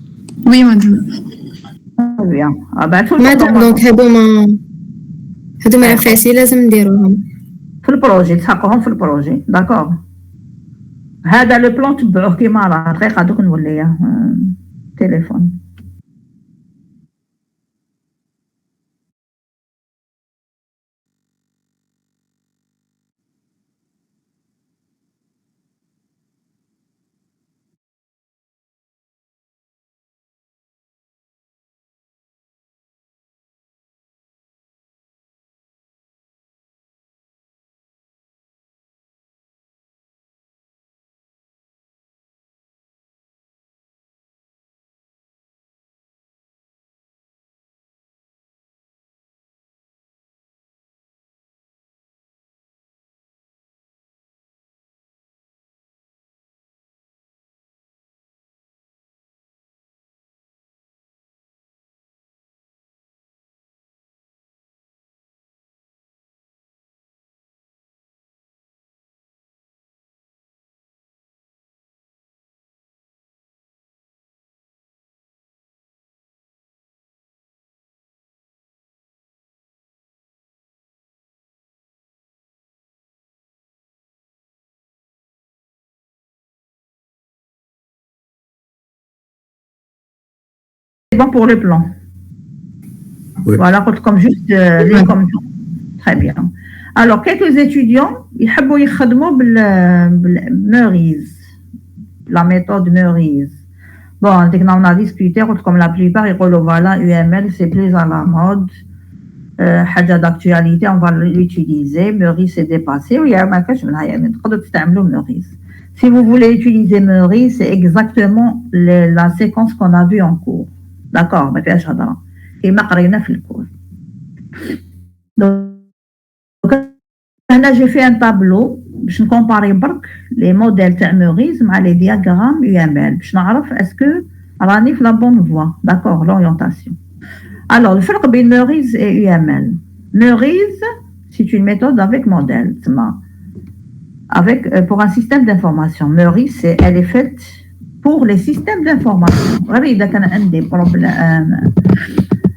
Oui, madame. Bien. Ah ben, tout مادام دونك هادو ما فاسي لازم نديروهم في البروجي تحققهم في البروجي داكور هذا لو بلان تبعوه كيما راه دقيقه دوك نولي تليفون C'est bon pour le plan. Oui. Voilà, comme juste comme Très bien. Alors, quelques étudiants, ils aiment travailler Meurize, la méthode Meurize. Bon, on a discuté, comme la plupart, ils disent voilà, UML, c'est plus à la mode. Haja d'actualité, on va l'utiliser. Meurize est dépassé. Oui, Meurize. Si vous voulez utiliser Meurize, c'est exactement la séquence qu'on a vue en cours. D'accord, mais فيهاش هضرة. كيما قرينا في الكور. Donc, j'ai fait un tableau. Je compare les modèles de Meurize avec les diagrammes UML. Je نعرف est-ce que راني في la bonne voie. D'accord, l'orientation. Alors, le فرق بين Meurize et UML. Meurize, c'est une méthode avec modèle. Pour un système d'information. Meurize, elle est faite pour les systèmes d'information. Il y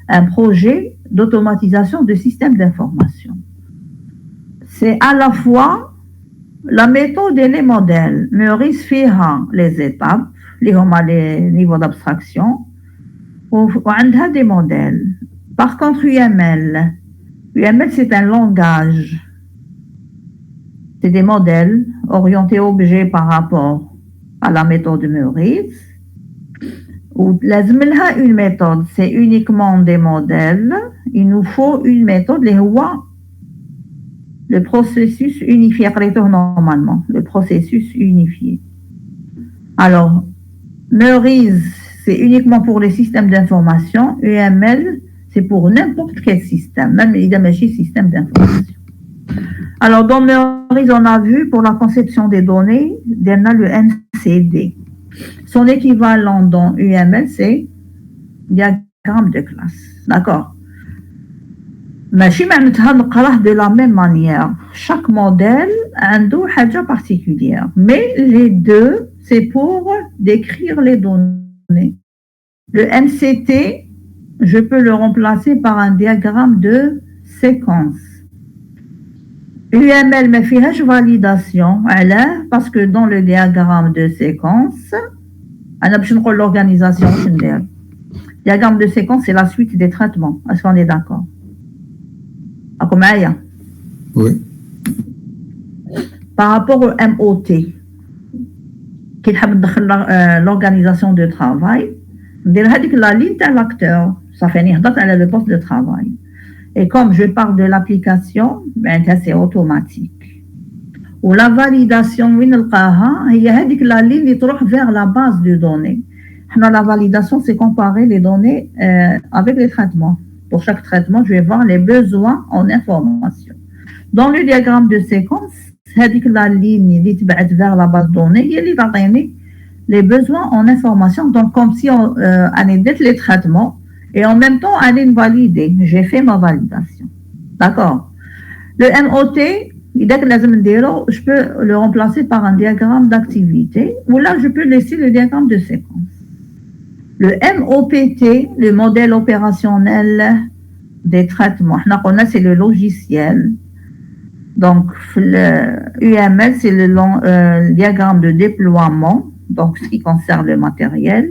a un projet d'automatisation de systèmes d'information. C'est à la fois la méthode et les modèles. Meurize fait les étapes, les niveaux d'abstraction, et des modèles. Par contre, UML, c'est un langage. C'est des modèles orientés objets par rapport à la méthode Meurize. Ou une méthode, c'est uniquement des modèles. Il nous faut une méthode, le processus unifié, normalement, le processus unifié. Alors, Meurize, c'est uniquement pour les systèmes d'information. UML, c'est pour n'importe quel système, même les systèmes d'information. Alors, dans Meurize, on a vu pour la conception des données, on a le NCD. Son équivalent dans UML, c'est diagramme de classe. D'accord? ماشي معناتها نقراه de la même manière. Chaque modèle a une حاجة particulière. Mais les deux, c'est pour décrire les données. Le MCT, je peux le remplacer par un diagramme de séquence. UML ما فيهاش validation. Parce que dans le diagramme de séquence, أنا باش نقول l'organisation واش ندير. Diagramme de séquence, c'est la suite des traitements. Est-ce qu'on est d'accord? Oui. Par rapport au MOT, qui est l'organisation de travail, la ligne de l'acteur, ça fait le poste de travail. Et comme je parle de l'application, c'est automatique. Ou la validation, c'est la ligne qui trouve vers la base de données. La validation, c'est comparer les données avec les traitements. Pour chaque traitement, je vais voir les besoins en information. Dans le diagramme de séquence, c'est la ligne qui va vers la base de données, il va donner les besoins en information. Donc, comme si on a les traitements et en même temps, on est validé. J'ai fait ma validation. D'accord. Le MOT, je peux le remplacer par un diagramme d'activité ou là, je peux laisser le diagramme de séquence. Le MOPT, le modèle opérationnel des traitements, c'est le logiciel. Donc, le UML, c'est le diagramme de déploiement, donc ce qui concerne le matériel,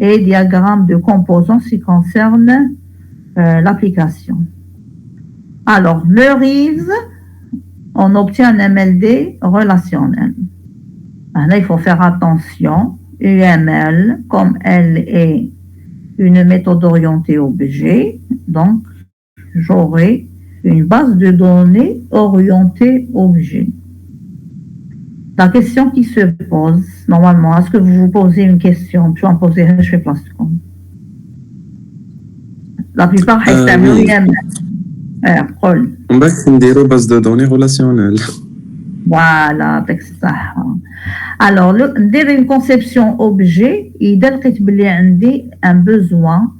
et diagramme de composants, ce qui concerne l'application. Alors, Meurize, on obtient un MLD relationnel. Là, il faut faire attention. UML, comme elle est une méthode orientée objet, donc j'aurai une base de données orientée objet. La question qui se pose, normalement, est-ce que vous vous posez une question? Je vais en poser une, je fais place. La plupart, c'est UML. On va faire une base de données relationnelle. Voilà, avec ça. Alors, une conception objet, il y a un besoin,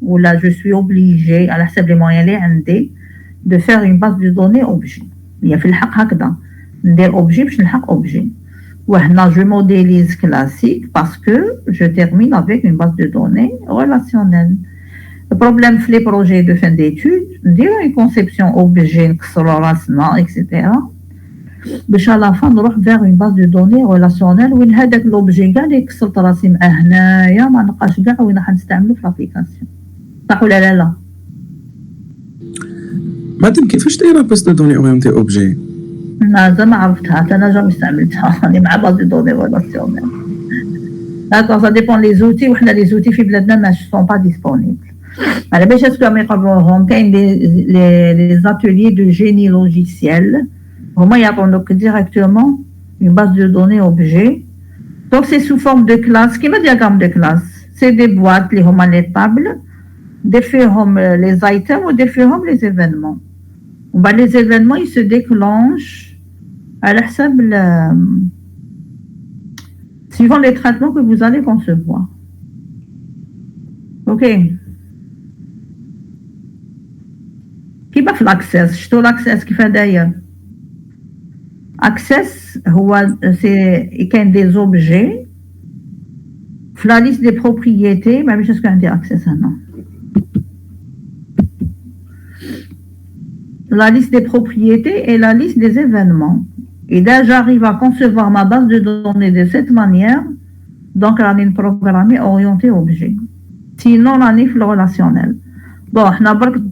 où là, je suis obligé, à la les moyens de faire une base de données objet. Il y a fait le hakda, des objets, je le objet. Là, je modélise classique parce que je termine avec une base de données relationnelle. Le problème, les projets de fin d'études, une conception objet, etc. باش على لا نروح vers une base de données relationnelle وين هذاك لوبجي كاع اللي كسرت راسي معاه هنايا ما نلقاش كاع وين راح نستعملو في لابليكاسيون صح ولا لا؟ مادام كيفاش دايره باس دو دوني اورينتي اوبجي؟ أنا ما عرفتها أنا جامي استعملتها راني مع باز دي دوني ريلاسيونيل. داكور سا ديبون لي زوتي وحنا لي زوتي في بلادنا ما سون با ديسپونيبل. على باش اسكو يقبلوهم كاين لي زاتوليي دو جيني لوجيسيال هما يعطونك ديريكتومون une base de données objet. Donc c'est sous forme de classe كيما diagramme de classe. C'est des boîtes اللي هما les tables des فيهم les items و des فيهم les événements. Les événements ils se déclenchent à la حساب suivant les traitements que vous allez concevoir. Ok. كيما في l'access شتو l'access كيف داير access هو c'est كاين des objets في la liste des propriétés ما باش اسكو عندي access هنا la liste des propriétés et la liste des événements. Et là, j'arrive à concevoir ma base de données de cette manière. Donc, on a une programmée orientée objet. Sinon, on est le relationnel. Bon,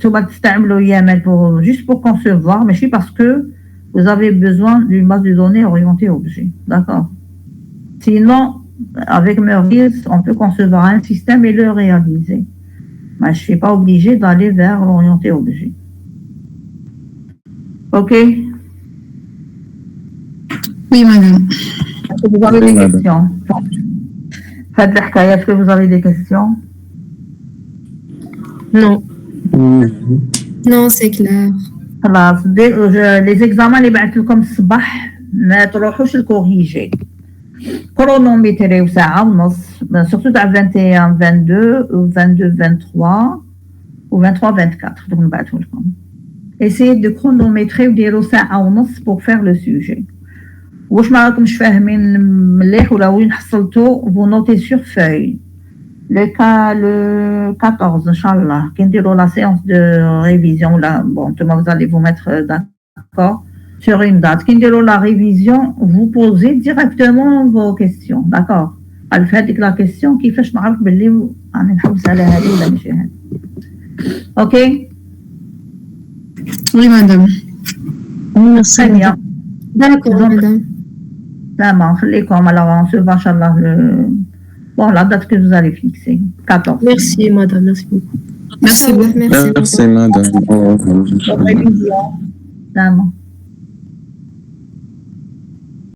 tu vas t'utiliser YAML juste pour concevoir, mais c'est parce que vous avez besoin d'une base de données orientée objet. D'accord. Sinon, avec Meurice, on peut concevoir un système et le réaliser. Mais je ne suis pas obligée d'aller vers l'orienté objet. Ok. Oui, madame. Est-ce que vous avez des questions? Faites la hkaya, est-ce que vous avez des questions? Non. Non, c'est clair. خلاص les examens اللي بعثت لكم الصباح ما تروحوش الكوريجي كرونوميتريو ساعة ونص سورتو تاع 21 22 و 22 23 و 23 24 دوك نبعثو لكم. Essayez de chronométrer وديروا ساعة ونص pour faire le sujet. واش ما راكمش فاهمين مليح ولا وين حصلتو vous notez sur feuille. Le 14 inchallah كنديروا la séance de révision là bon vous allez vous mettre d'accord sur une date كنديروا la révision vous posez directement vos questions d'accord عرف هذيك la question كيفاش نعرف باللي راني نحوس على هذه ولا ماشي هذه. اوكي. Oui, madame. Très bien. D'accord, madame. Vraiment, alors on se voit, Inch'Allah, bon, la date que vous allez fixer, 14. Merci, madame. Merci beaucoup. Merci, Merci, madame. Bonne révision. Vraiment.